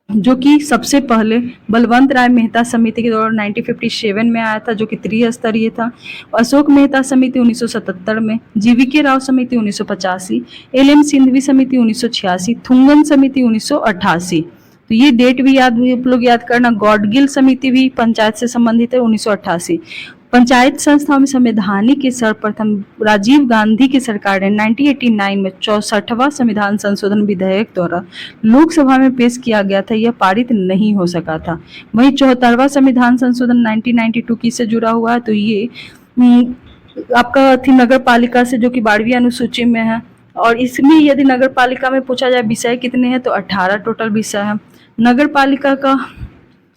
जो कि सबसे पहले बलवंत राय मेहता समिति के दौरान 1957 में आया था, जो कि त्रिस्तरीय था। अशोक मेहता समिति 1977 में, जीवीके राव समिति 1985, LM सिंघवी समिति 1986, थुंगन समिति 1988। तो ये डेट भी आप लोग याद करना। गॉडगिल समिति भी पंचायत से संबंधित है 1988। पंचायत संस्थाओं में संवैधानिक के सर्वप्रथम राजीव गांधी की सरकार ने 1989 में 64वां संविधान संशोधन विधेयक द्वारा लोकसभा में पेश किया गया था। यह पारित नहीं हो सका था। वहीं 74वां संविधान संशोधन 1992 किससे जुड़ा हुआ है? तो ये आपका थी नगर पालिका से, जो कि 12वीं अनुसूची में है। और इसमें यदि नगर पालिका में पूछा जाए विषय कितने हैं तो 18 टोटल विषय है। नगर पालिका का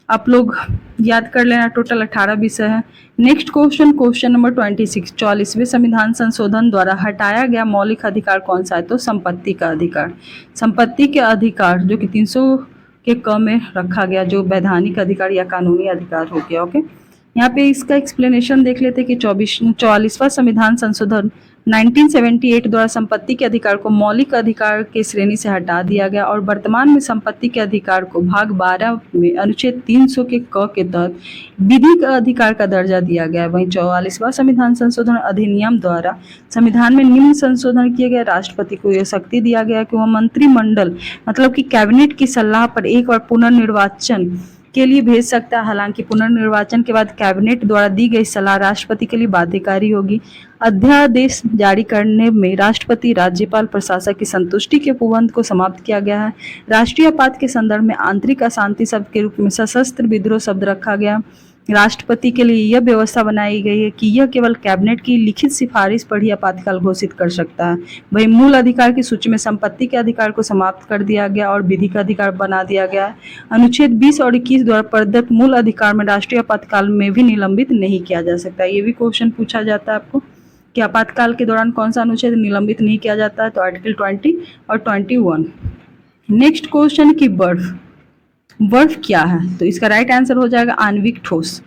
आप लोग याद कर लेना, टोटल 18 विषय है। नेक्स्ट क्वेश्चन नंबर 26, 44वें संविधान संशोधन द्वारा हटाया गया मौलिक अधिकार कौन सा है तो संपत्ति का अधिकार। संपत्ति के अधिकार जो कि 300 के क में रखा गया, जो वैधानिक अधिकार या कानूनी अधिकार हो गया। ओके, यहाँ पे इसका एक्सप्लेनेशन देख लेते हैं कि 44वां संविधान संशोधन 1978 द्वारा संपत्ति के अधिकार को मौलिक अधिकार के श्रेणी से हटा दिया गया और वर्तमान में संपत्ति के अधिकार को भाग 12 में अनुच्छेद 300 के क के तहत विधिक अधिकार का दर्जा दिया गया। वहीं 44वां संविधान संशोधन अधिनियम द्वारा संविधान में निम्न संशोधन किए गए। राष्ट्रपति को यह शक्ति दिया गया कि वह मंत्रिमंडल मतलब कि कैबिनेट की सलाह पर एक बार पुनर्निर्वाचन के लिए भेज सकता है। हालांकि पुनर्निर्वाचन के बाद कैबिनेट द्वारा दी गई सलाह राष्ट्रपति के लिए बाध्यकारी होगी। अध्यादेश जारी करने में राष्ट्रपति, राज्यपाल, प्रशासक की संतुष्टि के उपबंध को समाप्त किया गया है। राष्ट्रीय आपात के संदर्भ में आंतरिक अशांति शब्द के रूप में सशस्त्र विद्रोह शब्द रखा गया। राष्ट्रपति के लिए यह व्यवस्था बनाई गई है कि यह केवल कैबिनेट की लिखित सिफारिश पर ही आपातकाल घोषित कर सकता है। वही मूल अधिकार की सूची में संपत्ति के अधिकार को समाप्त कर दिया गया और विधि का अधिकार बना दिया गया है। अनुच्छेद 20 और 21 द्वारा प्रदत्त मूल अधिकार में राष्ट्रीय आपातकाल में भी निलंबित नहीं किया जा सकता। ये भी क्वेश्चन पूछा जाता है आपको कि आपातकाल के दौरान कौन सा अनुच्छेद निलंबित नहीं किया जाता है तो आर्टिकल 20 और 21। नेक्स्ट क्वेश्चन की बर्फ क्या है तो इसका राइट आंसर हो जाएगा आणविक ठोस।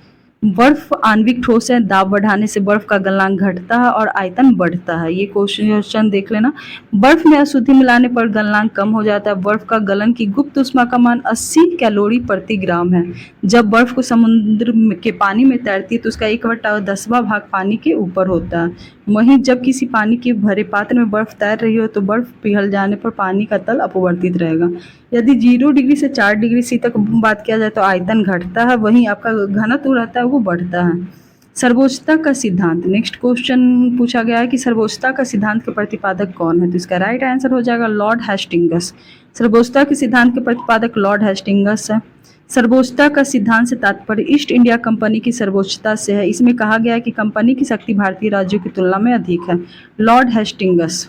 बर्फ आणविक ठोस है। दाब बढ़ाने से बर्फ का गलनांक घटता है और आयतन बढ़ता है। ये क्वेश्चन देख लेना। बर्फ में अशुद्धि मिलाने पर गलनांक कम हो जाता है। बर्फ का गलन की गुप्त ऊष्मा का मान 80 कैलोरी प्रति ग्राम है। जब बर्फ को समुद्र के पानी में तैरती है तो उसका 1/10वां भाग पानी के ऊपर होता है। वहीं जब किसी पानी के भरे पात्र में बर्फ तैर रही हो तो बर्फ पिघल जाने पर पानी का तल अपवर्तित रहेगा। यदि 0 डिग्री से 4 डिग्री सी तक बात किया जाए तो आयतन घटता है, वहीं आपका घनत्व रहता है वो बढ़ता है। सर्वोच्चता का सिद्धांत। नेक्स्ट क्वेश्चन पूछा गया है कि सर्वोच्चता का सिद्धांत के प्रतिपादक कौन है तो इसका राइट आंसर हो जाएगा लॉर्ड हेस्टिंगस। सर्वोच्चता के सिद्धांत के प्रतिपादक लॉर्ड हेस्टिंगस है। सर्वोच्चता का सिद्धांत से तात्पर्य ईस्ट इंडिया कंपनी की सर्वोच्चता से है। इसमें कहा गया है कि कंपनी की शक्ति भारतीय राज्यों की तुलना में अधिक है। Lord Hastings.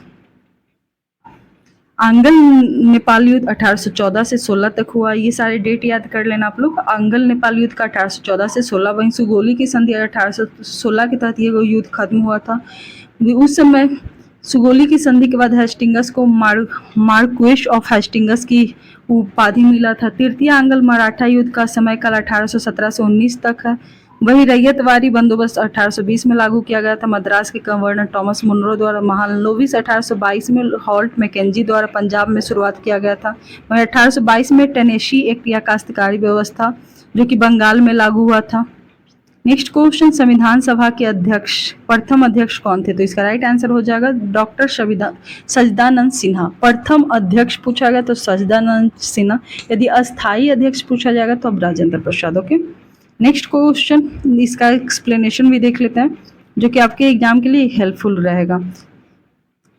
आंग्ल नेपाल युद्ध 1814 से 16 तक हुआ। ये सारे डेट याद कर लेना आप लोग। आंग्ल नेपाल युद्ध का 1814 से 16। वहीं सुगोली की संधि 1816 के तहत ये युद्ध खत्म हुआ था। उस समय सुगोली की संधि के बाद हेस्टिंगस को मार्क्वेस ऑफ हेस्टिंगस की उपाधि मिला था। तृतीय आंग्ल मराठा युद्ध का সময়काल 1817 से 19 तक है। वही रैयतवारी बंदोबस्त 1820 में लागू किया गया था। मद्रास के गवर्नर टॉमस मुनरो द्वारा महालनोबिस 1822 में हॉल्ट मैकेंजी द्वारा पंजाब में शुरुआत किया गया था। वही 1822 में टेनेसी एक्ट या काश्तकारी व्यवस्था जो कि बंगाल में लागू हुआ था। नेक्स्ट क्वेश्चन, संविधान सभा के प्रथम अध्यक्ष कौन थे तो इसका राइट आंसर हो जाएगा डॉक्टर सच्चिदानंद सिन्हा। प्रथम अध्यक्ष पूछा गया तो सच्चिदानंद सिन्हा। यदि अस्थायी अध्यक्ष पूछा जाएगा तो अब Rajendra Prasad. Okay, next question, इसका एक्सप्लेनेशन भी देख लेते हैं जो कि आपके एग्जाम के लिए हेल्पफुल रहेगा।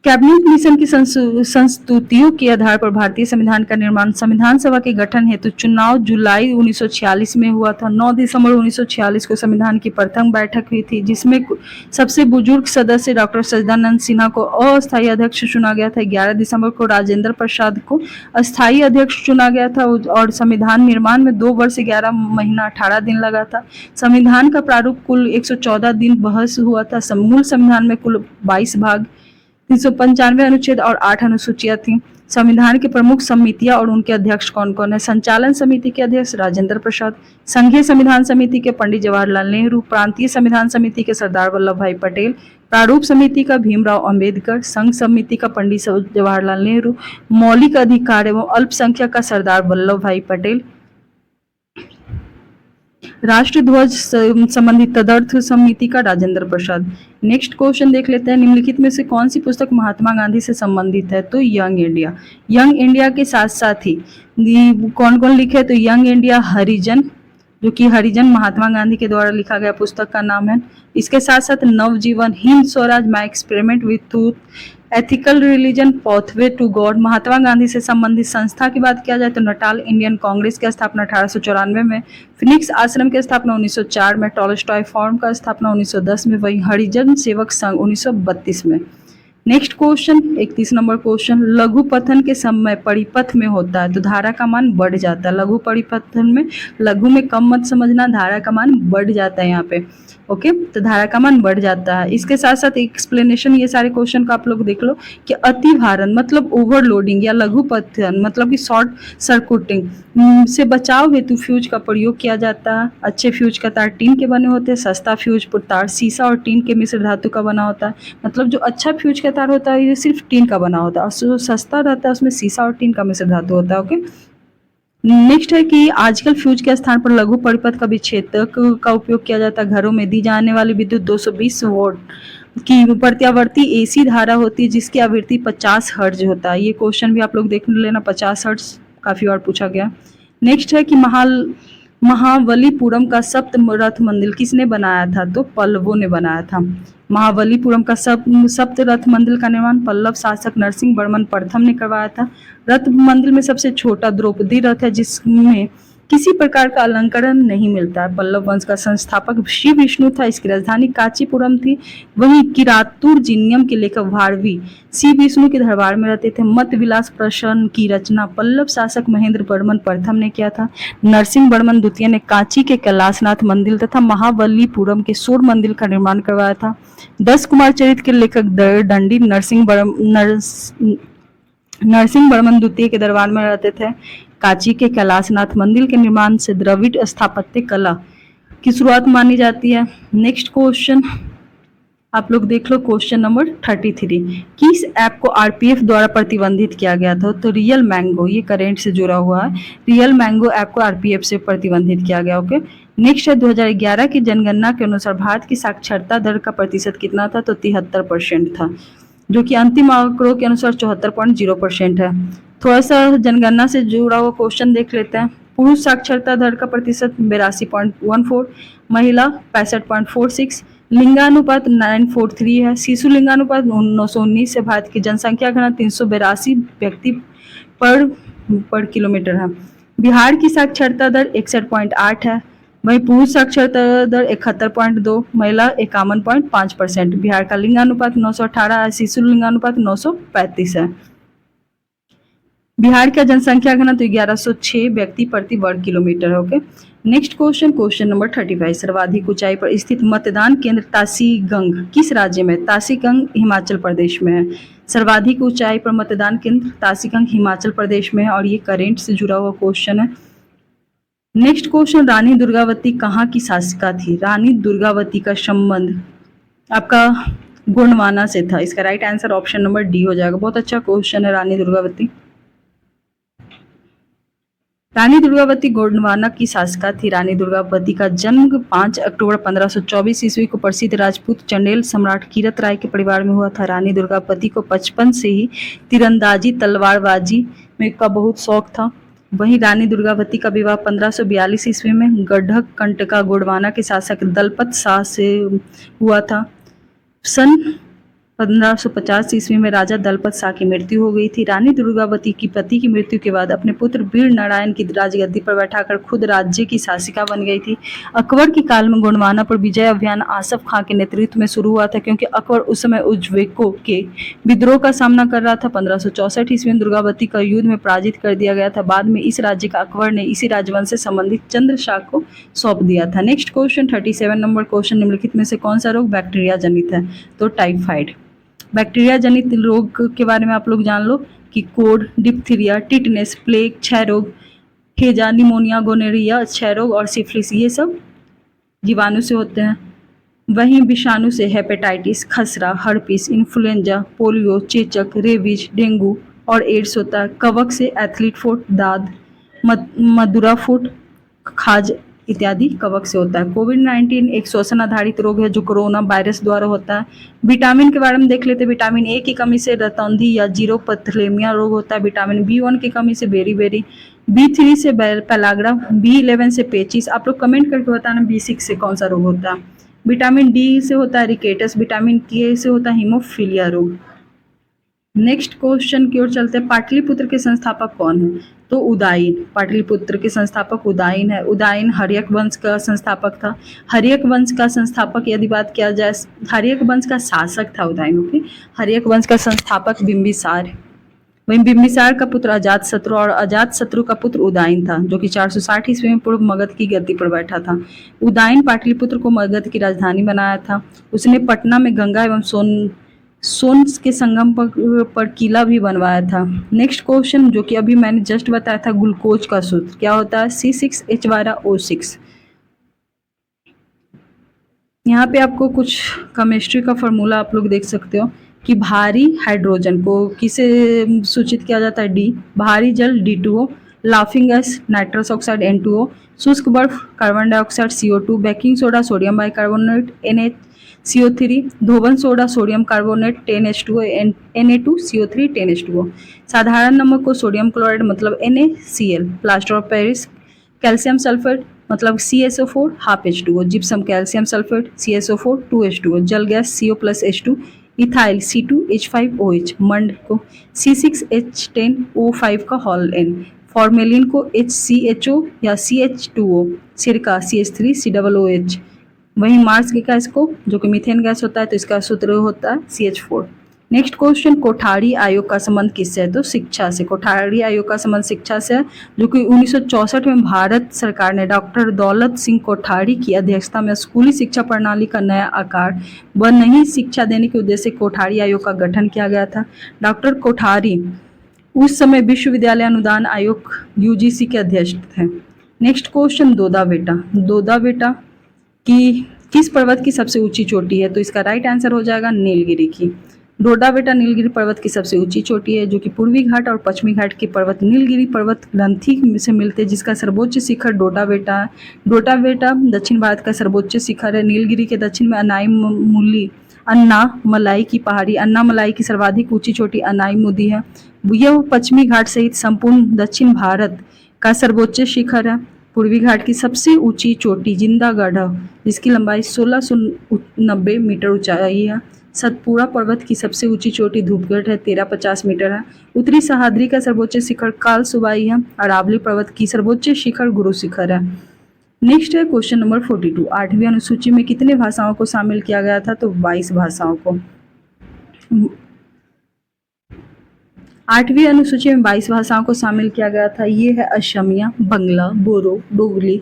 कैबिनेट मिशन की संस्तुतियों के आधार पर भारतीय संविधान का निर्माण संविधान सभा के गठन हेतु चुनाव जुलाई 1946 में हुआ था। 9 दिसंबर 1946 को संविधान की प्रथम बैठक हुई थी जिसमें सबसे बुजुर्ग सदस्य डॉक्टर सच्चिदानंद सिन्हा को अस्थायी अध्यक्ष चुना गया था। 11 दिसंबर को राजेंद्र प्रसाद को अस्थायी अध्यक्ष चुना गया था और संविधान निर्माण में 2 वर्ष 11 महीना 18 दिन लगा था। संविधान का प्रारूप कुल 114 दिन बहस हुआ था। मूल संविधान में कुल 22 भाग, 395 अनुच्छेद और 8 अनुसूचियां थी। संविधान की प्रमुख समितियां और उनके अध्यक्ष कौन कौन है। संचालन समिति के अध्यक्ष राजेंद्र प्रसाद, संघीय संविधान समिति के पंडित जवाहरलाल नेहरू, प्रांतीय संविधान समिति के सरदार वल्लभ भाई पटेल, प्रारूप समिति का भीमराव अंबेडकर, संघ समिति का पंडित जवाहरलाल नेहरू, मौलिक अधिकार एवं अल्पसंख्यक का सरदार वल्लभ भाई पटेल, राष्ट्र ध्वज संबंधी तदर्थ समिति का राजेंद्र प्रसाद। नेक्स्ट क्वेश्चन देख लेते हैं, निम्नलिखित में से कौन सी पुस्तक महात्मा गांधी से संबंधित है तो यंग इंडिया। यंग इंडिया के साथ साथ ही कौन कौन लिखे तो यंग इंडिया हरिजन, जो कि हरिजन महात्मा गांधी के द्वारा लिखा गया पुस्तक का नाम है। इसके साथ साथ Navjivan, Hind Swaraj, my experiment with truth, ethical religion, pathway to God. Mahatma Gandhi से संबंधित संस्था की बात किया जाए तो नटाल इंडियन कांग्रेस की स्थापना 1894 में, फिनिक्स आश्रम की स्थापना 1904 में, टॉलस्टॉय फॉर्म का स्थापना 1910 में, वहीं हरिजन सेवक संघ 1932 में। नेक्स्ट क्वेश्चन 31 नंबर क्वेश्चन, लघु पथन के समय परिपथ में होता है तो धारा का मान बढ़ जाता है। लघु परिपथन में लघु में कम मत समझना, धारा का मान बढ़ जाता है यहाँ पे। ओके, तो धारा का मान बढ़ जाता है। इसके साथ साथ एक्सप्लेनेशन ये सारे क्वेश्चन का आप लोग देख लो कि अति भारण मतलब ओवरलोडिंग या लघु पथन मतलब कि शॉर्ट सर्किटिंग से बचाव हेतु फ्यूज का प्रयोग किया जाता है। अच्छे फ्यूज का तार टीन के बने होते हैं, सस्ता फ्यूज तार शीशा और टीन के मिश्र धातु का बना होता है। मतलब जो अच्छा फ्यूज का तार होता है ये सिर्फ टीन का बना होता है और जो सस्ता रहता है उसमें शीशा और टीन का मिश्र धातु होता है। ओके, नेक्स्ट है कि आजकल फ्यूज के स्थान पर लघु परिपथ का विच्छेदक का उपयोग किया जाता है। घरों में दी जाने वाली विद्युत 220 वोल्ट की प्रत्यावर्ती एसी धारा होती है जिसकी आवृत्ति 50 हर्ट्ज होता है। ये क्वेश्चन भी आप लोग देख लेना, 50 हर्ट्ज काफी बार पूछा गया। नेक्स्ट है कि महाबलीपुरम का सप्त रथ मंदिर किसने बनाया था, तो पल्लवों ने बनाया था। महाबलीपुरम का सप्त रथ मंदिर का निर्माण पल्लव शासक नरसिंह वर्मन प्रथम ने करवाया था। रथ मंदिर में सबसे छोटा द्रौपदी रथ है जिसमें किसी प्रकार का अलंकरण नहीं मिलता है। पल्लव वंश का संस्थापक श्री विष्णु था। इसकी राजधानी कांचीपुरम थी। वहीं किरातुर जिनियम के लेखक भारवी श्री विष्णु के दरबार में रहते थे। मत विलास प्रश्न की रचना पल्लव शासक महेंद्र वर्मन प्रथम ने किया था। नरसिंह वर्मन द्वितीय ने कांची के कैलाशनाथ मंदिर तथा महाबलीपुरम के सूर्य मंदिर का निर्माण करवाया था। 10 कुमार चरित्र के लेखक दंडी नरसिंह वर्मन द्वितीय के दरबार में रहते थे। कांची के कैलाशनाथ मंदिर के निर्माण से द्रविड़ स्थापत्य कला की शुरुआत मानी जाती है। नेक्स्ट क्वेश्चन आप लोग देख लो, क्वेश्चन नंबर 33, किस ऐप को आरपीएफ द्वारा प्रतिबंधित किया गया था, तो रियल मैंगो, ये करेंट से जुड़ा हुआ है। रियल मैंगो ऐप को आरपीएफ से प्रतिबंधित किया गया। ओके, नेक्स्ट है 2011 की जनगणना के अनुसार भारत की साक्षरता दर का प्रतिशत कितना था, तो 73% था, जो कि अंतिम आंकड़ों के अनुसार 74.0% है। थोड़ा सा जनगणना से जुड़ा हुआ क्वेश्चन देख लेते हैं। पुरुष साक्षरता दर का प्रतिशत 82.14, महिला 65.46, लिंगानुपात 943 है। शिशु लिंगानुपात 919 है। भारत की जनसंख्या घनत्व 382 व्यक्ति पर किलोमीटर है। बिहार की साक्षरता दर 61.8 है। वहीं पुरुष साक्षरता दर 71.2, महिला 51.5%। बिहार का लिंगानुपात 918 है। शिशु लिंगानुपात 935 है। बिहार का जनसंख्या घनत्व 1106 व्यक्ति प्रति वर्ग किलोमीटर है। ओके, नेक्स्ट क्वेश्चन नंबर 35, सर्वाधिक ऊंचाई पर स्थित मतदान केंद्र तासीगंग किस राज्य में, तासीगंग हिमाचल प्रदेश में है। सर्वाधिक ऊंचाई पर मतदान केंद्र तासीगंग हिमाचल प्रदेश में है और ये करेंट से जुड़ा हुआ क्वेश्चन है। नेक्स्ट क्वेश्चन, रानी दुर्गावती कहाँ की शासिका थी। रानी दुर्गावती का संबंध आपका गोंडवाना से था। इसका right answer option number D हो जाएगा। बहुत अच्छा क्वेश्चन है। रानी दुर्गावती गोंडवाना की शासिका थी। रानी दुर्गावती का जन्म 5 अक्टूबर 1524 ईस्वी को प्रसिद्ध राजपूत चंडेल सम्राट कीरत राय के परिवार में हुआ था। रानी दुर्गावती को बचपन से ही तीरंदाजी तलवारबाजी में का बहुत शौक था। वहीं रानी दुर्गावती का विवाह 1542 ईस्वी में गढ़क कंटका गोंडवाना के शासक दलपत शाह से हुआ था। सन 1550 ईस्वी में राजा दलपत शाह की मृत्यु हो गई थी। रानी दुर्गावती की पति की मृत्यु के बाद अपने पुत्र वीर नारायण की राजगद्दी पर बैठाकर खुद राज्य की शासिका बन गई थी। अकबर के काल में गोंडवाना पर विजय अभियान आसफ खां के नेतृत्व में शुरू हुआ था क्योंकि अकबर उस समय उज्बेकों के विद्रोह का सामना कर रहा था। 1564 ईस्वी में दुर्गावती का युद्ध में पराजित कर दिया गया था। बाद में इस राज्य का अकबर ने इसी राजवंश से संबंधित चंद्र शाह को सौंप दिया था। नेक्स्ट क्वेश्चन 37 नंबर क्वेश्चन, निम्नलिखित में से कौन सा रोग बैक्टीरिया जनित है, तो टाइफाइड। बैक्टीरिया जनित रोग के बारे में आप लोग जान लो कि कोड, डिप्थीरिया, टिटनेस, प्लेग, क्षय रोग, हेजा, निमोनिया, गोनेरिया, क्षय रोग और सिफिलिस, ये सब जीवाणु से होते हैं। वहीं विषाणु से हेपेटाइटिस, खसरा, हर्पिस, इन्फ्लुएंजा, पोलियो, चेचक, रेबीज, डेंगू और एड्स होता है। कवक से एथलीट फुट, दाद, मदुरा फुट, खाज इत्यादि कवक से होता है। कोविड-19 एक श्वसन आधारित रोग है जो कोरोना वायरस द्वारा होता है। विटामिन के बारे में देख लेते हैं। विटामिन ए की कमी से रतौंधी या जीरोपथलेमिया रोग होता है। विटामिन B1 की कमी से बेरी, B3 से पेलाग्रा, B11 से पेचिस। आप लोग कमेंट करके बताना B6 से कौन सा रोग होता है। विटामिन डी से होता है रिकेटस। विटामिन के से होता है हीमोफीलिया रोग। नेक्स्ट क्वेश्चन की ओर चलते हैं। पाटलिपुत्र के संस्थापक कौन है? तो उदयन। पाटलिपुत्र के संस्थापक उदयन है। उदयन हर्यक वंश का संस्थापक था। हर्यक वंश का संस्थापक यदि बात किया जाए, हर्यक वंश का शासक था उदयन। ओके, हर्यक वंश का संस्थापक बिंबिसार है। वहीं बिंबिसार का पुत्र अजातशत्रु और अजातशत्रु का पुत्र उदयन था, जो कि 460 ईस्वी में पूर्व मगध की गद्दी पर बैठा था। उदयन पाटलिपुत्र को मगध की राजधानी बनाया था। उसने पटना में गंगा एवं सोन के संगम पर किला भी बनवाया था। नेक्स्ट क्वेश्चन जो कि अभी मैंने जस्ट बताया था, ग्लूकोज का सूत्र क्या होता है? C6H12O6। यहाँ पे आपको कुछ केमिस्ट्री का फॉर्मूला आप लोग देख सकते हो कि भारी हाइड्रोजन को किसे सूचित किया जाता है? D। भारी जल D2O, laughing gas nitrous oxide N2O, शुष्क बर्फ carbon dioxide CO2, baking soda sodium bicarbonate NaCO3, धोबन soda sodium carbonate 10H2O Na2CO3 10H2O, साधारण नमक को सोडियम क्लोराइड मतलब NaCl, plaster of Paris calcium sulphate मतलब CSO4 half H2O, gypsum calcium sulphate CSO4 2H2O, जल गैस CO+H2, इथाइल C2H5OH, मंड को C6H10O5 का हॉल N, फॉर्मेलिन को HCHO या CH2O, सिरका CH3COOH। वहीं मार्स के गैस को जो कि मीथेन गैस होता है तो इसका सूत्र होता है CH4। नेक्स्ट क्वेश्चन, कोठारी आयोग का संबंध किससे है? तो शिक्षा से। कोठारी आयोग का संबंध शिक्षा से है, जो कि 1964 में भारत सरकार ने डॉक्टर दौलत सिंह कोठारी की अध्यक्षता में स्कूली शिक्षा प्रणाली का नया आकार व नई शिक्षा देने के उद्देश्य से कोठारी आयोग का गठन किया गया था। डॉक्टर कोठारी उस समय विश्वविद्यालय अनुदान आयोग UGC के अध्यक्ष थे। नेक्स्ट क्वेश्चन, दोदा बेटा। दोदा बेटा कि किस पर्वत की सबसे ऊंची चोटी है? तो इसका राइट आंसर हो जाएगा नीलगिरी की। डोडा बेटा नीलगिरी पर्वत की सबसे ऊंची चोटी है, जो कि पूर्वी घाट और पश्चिमी घाट के पर्वत नीलगिरी पर्वत ग्रंथि से मिलते हैं, जिसका सर्वोच्च शिखर डोडा बेटा है। डोडा बेटा दक्षिण भारत का सर्वोच्च शिखर है। नीलगिरी के दक्षिण में अन्नामलाई की पहाड़ी, अन्नामलाई की सर्वाधिक ऊंची चोटी अन्नाईमुदी है। यह पश्चिमी घाट सहित संपूर्ण दक्षिण भारत का सर्वोच्च शिखर है। पूर्वी घाट की सबसे ऊंची चोटी जिंदागढ़ है, जिसकी लंबाई 1690 मीटर ऊंचाई है। सतपुड़ा पर्वत की सबसे ऊंची चोटी धूपगढ़ है, 1350 मीटर है। उत्तरी सह्याद्री का सर्वोच्च शिखर कालसुबाई है। अरावली पर्वत की सर्वोच्च शिखर गुरु शिखर है। नेक्स्ट है क्वेश्चन नंबर 42। 8वीं अनुसूची में कितने भाषाओं को शामिल किया गया था? तो 22 भाषाओं को। 8वीं अनुसूची में 22 भाषाओं को शामिल किया गया था। ये है असमिया, बंगला, बोरो, डोगरी,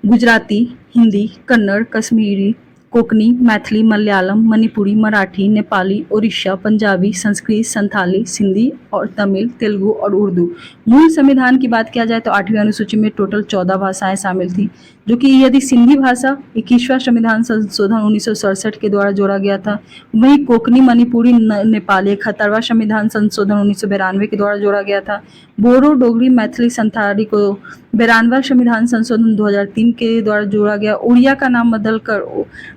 गुजराती, हिंदी, कन्नड़, कश्मीरी, कोंकणी, मैथिली, मलयालम, मणिपुरी, मराठी, नेपाली, ओडिशा, पंजाबी, संस्कृत, संथाली, सिंधी और तमिल, तेलुगु और उर्दू। मूल संविधान की बात किया जाए तो 8वीं अनुसूची में टोटल 14 भाषाएं शामिल थी, जो कि यदि सिंधी भाषा 21वां संविधान संशोधन 1967 के द्वारा जोड़ा गया था, वहीं कोंकणी, मणिपुरी, नेपाली 71वां संविधान संशोधन 1992 के द्वारा जोड़ा गया था। बोरो, डोगरी, मैथिली, संथाली को 92वां संविधान संशोधन 2003 के द्वारा जोड़ा गया। उड़िया का नाम बदलकर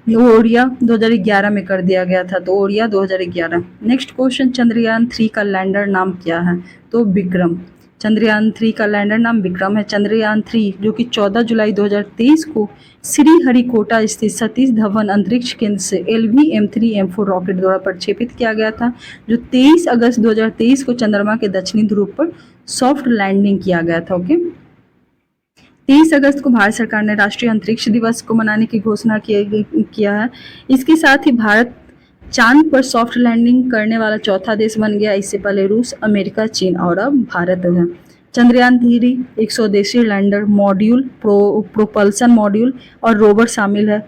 ओडिया 2011 में कर दिया गया था, तो ओडिया 2011। नेक्स्ट क्वेश्चन, चंद्रयान 3 का लैंडर नाम क्या है? तो विक्रम। चंद्रयान 3 का लैंडर नाम विक्रम है। चंद्रयान 3 जो कि 14 जुलाई 2023 को श्रीहरिकोटा स्थित सतीश धवन अंतरिक्ष केंद्र से LV-M3-M4 रॉकेट द्वारा प्रक्षेपित किया गया था, जो 23 अगस्त 2023 को चंद्रमा के दक्षिणी ध्रुव पर सॉफ्ट लैंडिंग किया गया था। ओके, 23 अगस्त को भारत सरकार ने राष्ट्रीय अंतरिक्ष दिवस को मनाने की घोषणा किया है। इसके साथ ही भारत चांद पर सॉफ्ट लैंडिंग करने वाला चौथा देश बन गया। इससे पहले रूस, अमेरिका, चीन और अब भारत है। चंद्रयान 3 एक स्वदेशी लैंडर मॉड्यूल, प्रोपल्सन मॉड्यूल और रोवर शामिल है।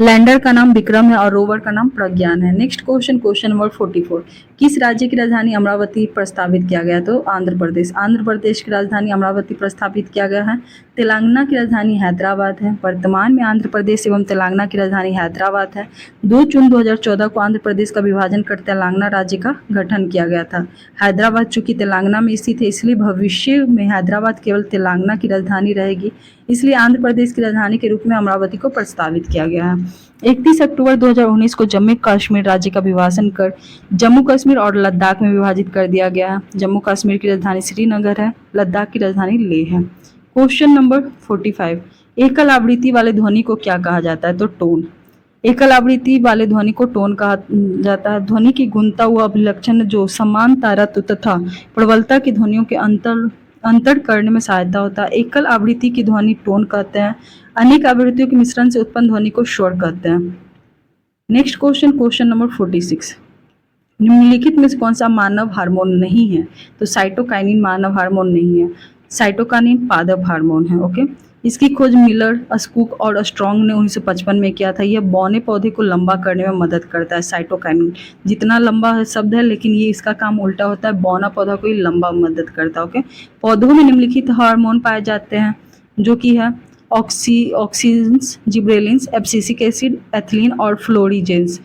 लैंडर का नाम विक्रम है और रोवर का नाम प्रज्ञान है। Next question, question number 44। किस राज्य की राजधानी अमरावती प्रस्तावित किया गया? तो आंध्र प्रदेश। आंध्र प्रदेश की राजधानी अमरावती प्रस्तावित किया गया है। तेलंगाना की राजधानी हैदराबाद है। वर्तमान में आंध्र प्रदेश एवं तेलंगाना की राजधानी हैदराबाद है। 2 जून 2014 को आंध्र प्रदेश का विभाजन कर तेलंगाना राज्य का गठन किया गया था। हैदराबाद चूंकि तेलंगाना में स्थित है, इसलिए भविष्य में हैदराबाद केवल तेलंगाना की राजधानी रहेगी, इसलिए आंध्र प्रदेश की राजधानी के रूप में अमरावती को प्रस्तावित किया गया है। 31 अक्टूबर 2019 को जम्मू कश्मीर राज्य का विभाजन कर जम्मू कश्मीर और लद्दाख में विभाजित कर दिया गया है। जम्मू कश्मीर की राजधानी श्रीनगर है, लद्दाख की राजधानी लेह है। Question number 45। एकल आवृत्ति वाले ध्वनि को क्या कहा जाता है? तो टोन। एकल आवृत्ति वाले ध्वनि को टोन कहा जाता है। ध्वनि की गुणता व अभिलक्षण जो समान तारत्व तथा प्रबलता की ध्वनियों के अंतर करने में सहायता होता है। एकल आवृत्ति की ध्वनि टोन कहते हैं। अनेक आवृत्तियों के मिश्रण से उत्पन्न ध्वनि को शोर कहते हैं। नेक्स्ट क्वेश्चन नंबर 46, निम्नलिखित में से कौन सा मानव हार्मोन नहीं है? तो साइटोकाइनिन मानव हार्मोन नहीं है। साइटोकाइनिन पादप हार्मोन है। ओके, इसकी खोज मिलर, अस्कूक और स्ट्रॉन्ग ने 1955 में किया था। यह बौने पौधे को लंबा करने में मदद करता है। साइटोकाइनिन जितना लंबा शब्द है, लेकिन ये इसका काम उल्टा होता है, बौना पौधा को ही लंबा मदद करता है। ओके, पौधों में निम्नलिखित हार्मोन पाए जाते हैं, जो कि है ऑक्सीन्स, जिब्रेलिन्स, एब्सिसिक एसिड, एथिलीन और फ्लोरीजेंस।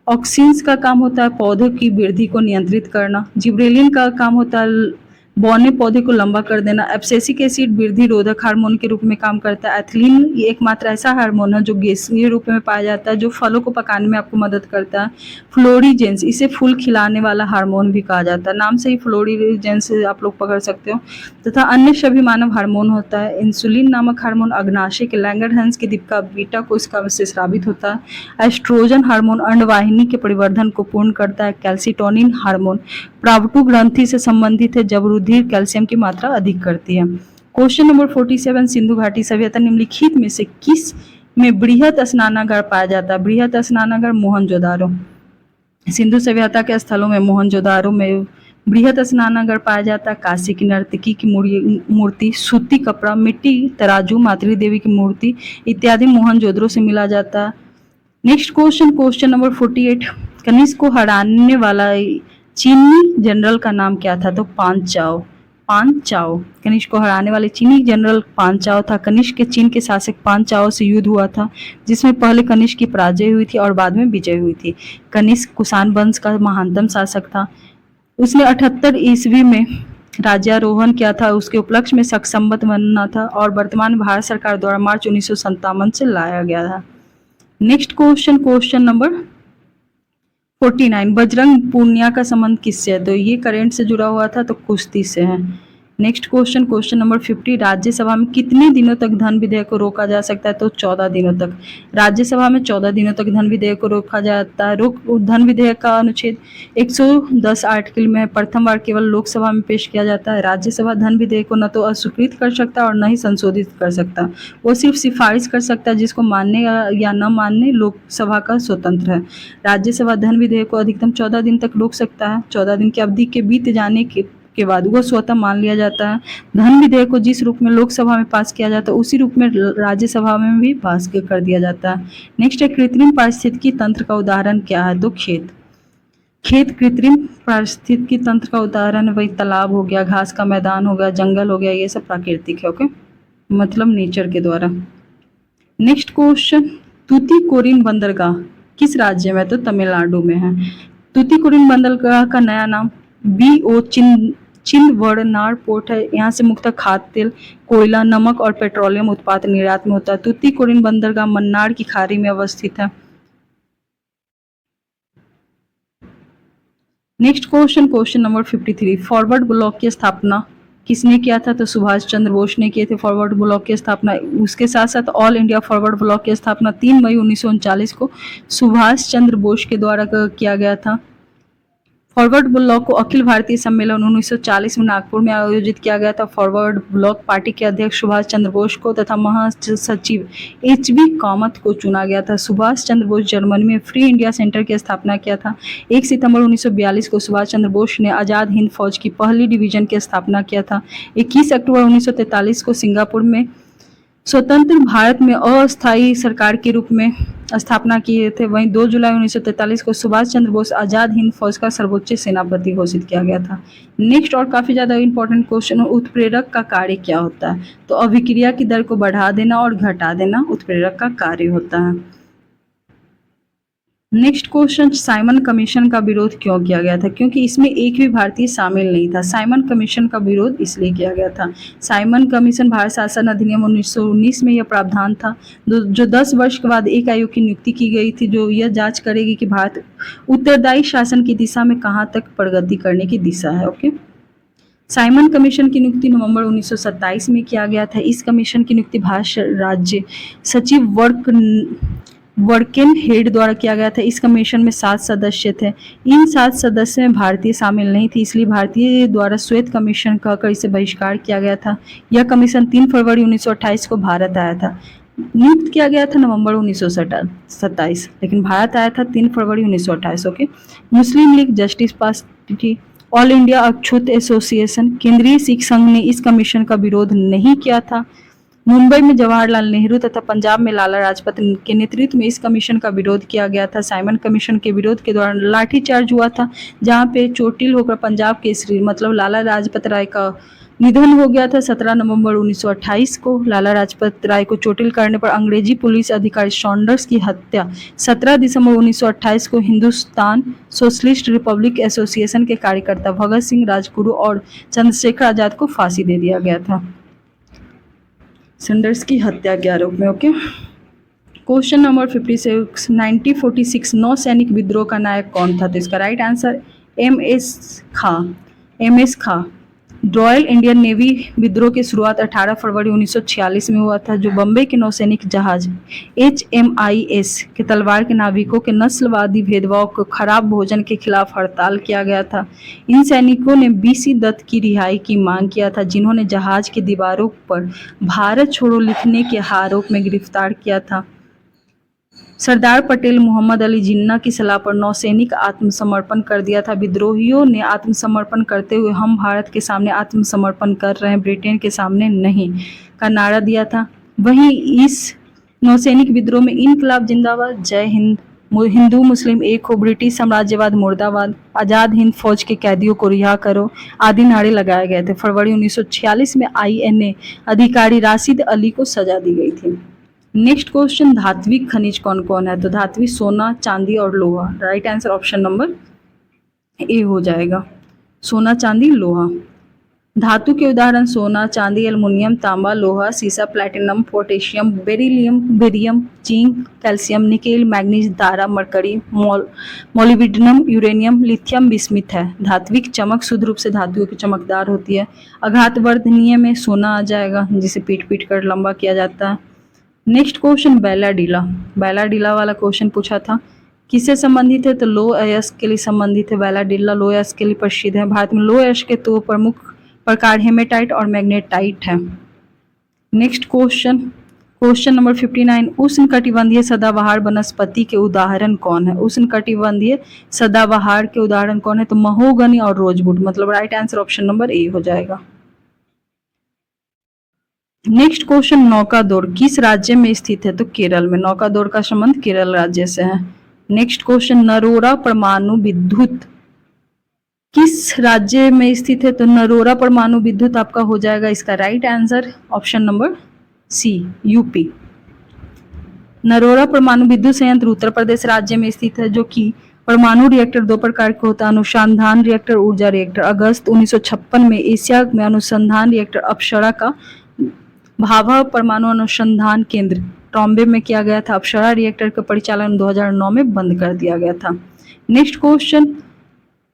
ऑक्सीन्स का काम होता है पौधे की वृद्धि को नियंत्रित करना। जिब्रेलिन का काम होता है बौने पौधे को लंबा कर देना। एब्सिसिक एसिड वृद्धि रोधक हार्मोन के रूप में काम करता है। एथिलीन ये एकमात्र ऐसा हार्मोन है जो गैसीय रूप में पाया जाता है, जो फलों को पकाने में आपको मदद करता है। फ्लोरीजेंस, इसे फूल खिलाने वाला हार्मोन भी कहा जाता है। नाम से ही फ्लोरीजेंस आप लोग पकड़ सकते हो। तथा अन्य सभी मानव हार्मोन होता है। इंसुलिन नामक हार्मोन अग्नाशय के लैंगरहैंस की दीपिका बीटा को इसका से स्रावित होता है। एस्ट्रोजन हार्मोन अंडवाहिनी के परिवर्धन को पूर्ण करता है। कैल्सिटोनिन हार्मोन प्रावटु ग्रंथि से संबंधित है, जब रुधिर कैल्शियम की मात्रा अधिक करती है। क्वेश्चन नंबर 47, सिंधु घाटी सभ्यता निम्नलिखित में से किस में वृहत स्नानागार पाया जाता है? वृहत स्नानागार मोहनजोदारो। सिंधु सभ्यता के स्थलों में मोहनजोदारो में वृहत स्नानागार पाया जाता है। काशी की नर्तकी की मूर्ति, सूती कपड़ा, मिट्टी, तराजू, मातृ देवी की मूर्ति इत्यादि मोहनजोदड़ो से मिला जाता है। नेक्स्ट क्वेश्चन नंबर 48, कनिष्क को हराने वाला चीनी जनरल का नाम क्या था? तो पांचाओ। कनिष्क को हराने वाले चीनी जनरल पांचाओ था। कनिष्क के चीन के शासक पांचाओ से युद्ध हुआ था, जिसमें पहले कनिष्क की पराजय हुई थी और बाद में विजय हुई थी। कनिष्क कुषाण वंश का महानतम शासक था। उसने 78 ईस्वी में राज्यारोहण किया था। उसके उपलक्ष्य में शक संवत बनना था और वर्तमान भारत सरकार द्वारा मार्च 1957 से लाया गया था। Next question number 49, Bajrang Punia का संबंध किससे है? तो ये करेंट से जुड़ा हुआ था, तो कुश्ती से है। नेक्स्ट क्वेश्चन नंबर 50, राज्यसभा में कितने दिनों तक धन विधेयक को रोका जा सकता है? तो 14 दिनों तक। राज्यसभा में 14 दिनों तक धन विधेयक को रोका जाता है। धन विधेयक का अनुच्छेद 110 आर्टिकल में प्रथम बार केवल लोकसभा में पेश किया जाता है। राज्यसभा धन विधेयक को न तो अस्वीकृत कर सकता और न ही संशोधित कर सकता, वो सिर्फ सिफारिश कर सकता है, जिसको मानने या न मानने लोकसभा का स्वतंत्र है। राज्यसभा धन विधेयक को अधिकतम 14 दिन तक रोक सकता है। 14 दिन की अवधि के बीत जाने के बाद वह स्वतः मान लिया जाता है। धन विधेयक को जिस रूप में लोकसभा में पास किया जाता है, उसी रूप में राज्यसभा में भी पास कर दिया जाता है। नेक्स्ट है, कृत्रिम पारिस्थितिकी तंत्र का उदाहरण क्या है? तो खेत कृत्रिम पारिस्थितिकी तंत्र का उदाहरण वही तालाब हो गया, घास का मैदान हो गया, जंगल हो गया, ये सब प्राकृतिक है। ओके, मतलब नेचर के द्वारा। नेक्स्ट क्वेश्चन, तूतीकोरिन बंदरगाह किस राज्य में? तो तमिलनाडु में है। तूतीकोरिन बंदरगाह का नया नाम BO चिंदवाड़नार पोर्ट है। यहाँ से मुख्यतः खाद्य तेल, कोयला, नमक और पेट्रोलियम उत्पाद निर्यात में होता है। तूतीकोरिन बंदरगाह मन्नार की खाड़ी में अवस्थित है। Next question number 53, forward block की स्थापना किसने किया था? तो सुभाष चंद्र बोस ने किए थे फॉरवर्ड ब्लॉक की स्थापना। उसके साथ साथ ऑल इंडिया फॉरवर्ड ब्लॉक की स्थापना 3 मई 1939 को सुभाष चंद्र बोस के द्वारा किया गया था। फॉरवर्ड ब्लॉक को अखिल भारतीय सम्मेलन 1940 में नागपुर में आयोजित किया गया था। फॉरवर्ड ब्लॉक पार्टी के अध्यक्ष सुभाष चंद्र बोस को तथा महासचिव HB कामत को चुना गया था। सुभाष चंद्र बोस जर्मनी में फ्री इंडिया सेंटर की स्थापना किया था। 1 सितंबर 1942 को सुभाष चंद्र बोस ने आज़ाद हिंद फौज की पहली डिवीजन की स्थापना किया था। 21 अक्टूबर 1943 को सिंगापुर में स्वतंत्र भारत में अस्थायी सरकार के रूप में स्थापना किए थे। वहीं 2 जुलाई 1943 को सुभाष चंद्र बोस आज़ाद हिंद फौज का सर्वोच्च सेनापति घोषित किया गया था। नेक्स्ट और काफ़ी ज़्यादा इंपॉर्टेंट क्वेश्चन, उत्प्रेरक का कार्य क्या होता है? तो अभिक्रिया की दर को बढ़ा देना और घटा देना उत्प्रेरक का कार्य होता है। नेक्स्ट क्वेश्चन, साइमन कमीशन का विरोध क्यों किया गया था? क्योंकि इसमें एक भी भारतीय शामिल नहीं था। साइमन कमीशन का विरोध इसलिए किया गया था। साइमन कमीशन भारत शासन अधिनियम 1919 में यह प्रावधान था जो 10 वर्ष के बाद एक आयोग की नियुक्ति की गई थी, जो यह जांच करेगी कि भारत उत्तरदायी शासन की दिशा में कहाँ तक प्रगति करने की दिशा है। ओके, साइमन कमीशन की नियुक्ति नवंबर 1927 में किया गया था। इस कमीशन की नियुक्ति भारत राज्य सचिव वर्क वर्केन हेड द्वारा किया गया था। इस कमीशन में 7 सदस्य थे। इन 7 सदस्य में भारतीय शामिल नहीं थी, इसलिए भारतीय द्वारा श्वेत कमीशन कहकर इसे बहिष्कार किया गया था। यह कमीशन 3 फरवरी 1928 को भारत आया था। नियुक्त किया गया था नवंबर 1927, लेकिन भारत आया था 3 फरवरी 1928। Okay. Muslim League Justice Party, all India अछूत एसोसिएशन, केंद्रीय सिख संघ ने इस कमीशन का विरोध नहीं किया था। मुंबई में जवाहरलाल नेहरू तथा पंजाब में लाला लाजपत के नेतृत्व में इस कमीशन का विरोध किया गया था। साइमन कमीशन के विरोध के दौरान लाठीचार्ज हुआ था, जहां पे चोटिल होकर पंजाब केसरी मतलब लाला लाजपत राय का निधन हो गया था 17 नवंबर 1928 को। लाला लाजपत राय को चोटिल करने पर अंग्रेजी पुलिस अधिकारी सॉन्डर्स की हत्या 17 दिसंबर 1928 को हिंदुस्तान सोशलिस्ट रिपब्लिक एसोसिएशन के कार्यकर्ता भगत सिंह, राजगुरु और चंद्रशेखर आजाद को फांसी दे दिया गया था सैंडर्स की हत्या के आरोप में। ओके। क्वेश्चन नंबर 56, 1946 नौ सैनिक विद्रोह का नायक कौन था? तो इसका राइट आंसर एम एस खा। रॉयल इंडियन नेवी विद्रोह की शुरुआत 18 फरवरी 1946 में हुआ था, जो बम्बई के नौसैनिक जहाज HMIS के तलवार के नाविकों के नस्लवादी भेदभाव को खराब भोजन के खिलाफ हड़ताल किया गया था। इन सैनिकों ने BC दत्त की रिहाई की मांग किया था, जिन्होंने जहाज की दीवारों पर भारत छोड़ो लिखने के आरोप में गिरफ्तार किया था। सरदार पटेल मोहम्मद अली जिन्ना की सलाह पर नौसैनिक आत्मसमर्पण कर दिया था। विद्रोहियों ने आत्मसमर्पण करते हुए हम भारत के सामने आत्मसमर्पण कर रहे हैं, ब्रिटेन के सामने नहीं का नारा दिया था। वहीं इस नौसैनिक विद्रोह में इनकलाब जिंदाबाद, जय हिंद, हिंदू मुस्लिम एक हो, ब्रिटिश साम्राज्यवाद मुर्दाबाद, आज़ाद हिंद फौज के कैदियों को रिहा करो आदि नारे लगाए गए थे। फरवरी 1946 में INA अधिकारी राशिद अली को सजा दी गई थी। नेक्स्ट क्वेश्चन, धात्विक खनिज कौन कौन है? तो धात्विक सोना, चांदी और लोहा। Right answer option number A हो जाएगा, सोना, चांदी, लोहा। धातु के उदाहरण सोना, चांदी, एल्युमिनियम, तांबा, लोहा, सीसा, platinum, potassium, beryllium, barium, zinc, calcium, nickel, manganese, तारा, mercury, molybdenum, uranium, lithium, bismuth है। धात्विक चमक शुद्ध रूप से धातुओं की चमकदार होती है। आघातवर्धनीय में सोना आ जाएगा, जिसे पीट पीट कर लंबा किया जाता है। नेक्स्ट क्वेश्चन, बैलाडीला वाला क्वेश्चन पूछा था, किससे संबंधित है? तो लो अयस्क के लिए संबंधित है। बैलाडीला लो अयस्क के लिए प्रसिद्ध है। भारत में लो अयस्क के दो प्रमुख प्रकार हेमेटाइट और मैग्नेटाइट है। नेक्स्ट क्वेश्चन नंबर 59, उष्णकटिबंधीय सदाबहार वनस्पति के उदाहरण कौन है? उष्णकटिबंधीय सदाबहार के उदाहरण कौन है? तो महोगनी और रोजवुड, मतलब right answer option number A हो जाएगा। नेक्स्ट क्वेश्चन, नौकादोर किस राज्य में स्थित है? तो केरल में। नौकादोर का संबंध केरल राज्य से है। नेक्स्ट क्वेश्चन, नरोरा परमाणु विद्युत किस राज्य में स्थित है? तो नरोरा परमाणु विद्युत आपका हो जाएगा इसका right answer option number C, UP. Narora परमाणु विद्युत संयंत्र उत्तर प्रदेश राज्य में स्थित है, जो कि परमाणु रिएक्टर दो प्रकार के होता है, अनुसंधान रिएक्टर, ऊर्जा रिएक्टर। अगस्त 1956 में एशिया में अनुसंधान रिएक्टर अप्सरा का भाभा परमाणु अनुसंधान केंद्र ट्रॉम्बे में किया गया था। अप्सरा रिएक्टर का परिचालन 2009 में बंद कर दिया गया था। नेक्स्ट क्वेश्चन,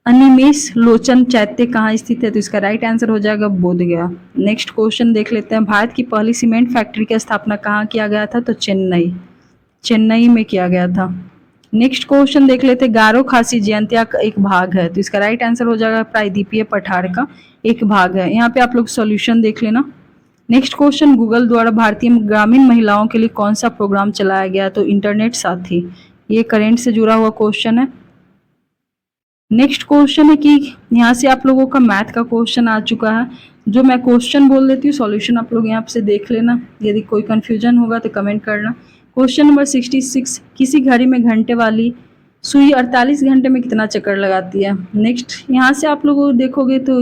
अनिमेष लोचन चैत्य कहाँ स्थित है? तो इसका राइट आंसर हो जाएगा बोधगया। नेक्स्ट क्वेश्चन देख लेते हैं, भारत की पहली सीमेंट फैक्ट्री की स्थापना कहाँ किया गया था? तो चेन्नई में किया गया था। नेक्स्ट क्वेश्चन देख लेते हैं, गारो खासी जयंतिया का एक भाग है, तो इसका राइट आंसर हो जाएगा प्रायद्वीपीय पठार का एक भाग है। यहाँ पे आप लोग सॉल्यूशन देख लेना। नेक्स्ट क्वेश्चन, गूगल द्वारा भारतीय ग्रामीण महिलाओं के लिए कौन सा प्रोग्राम चलाया गया? तो इंटरनेट साथी, ये करेंट से जुड़ा हुआ क्वेश्चन है। नेक्स्ट क्वेश्चन है कि यहाँ से आप लोगों का मैथ का क्वेश्चन आ चुका है, जो मैं क्वेश्चन बोल देती हूँ, सॉल्यूशन आप लोग यहाँ से देख लेना। यदि कोई कंफ्यूजन होगा तो कमेंट करना। क्वेश्चन नंबर 66, किसी घड़ी में घंटे वाली सुई 48 घंटे में कितना चक्कर लगाती है? नेक्स्ट यहाँ से आप लोग देखोगे तो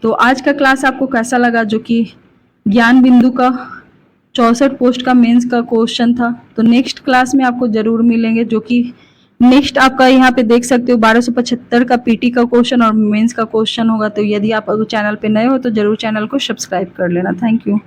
तो आज का क्लास आपको कैसा लगा, जो कि ज्ञान बिंदु का 64 पोस्ट का मेंस का क्वेश्चन था। तो नेक्स्ट क्लास में आपको जरूर मिलेंगे, जो कि नेक्स्ट आपका यहाँ पे देख सकते हो 1275 का पीटी का क्वेश्चन और मेंस का क्वेश्चन होगा। तो यदि आप अगर चैनल पे नए हो तो जरूर चैनल को सब्सक्राइब कर लेना। Thank you.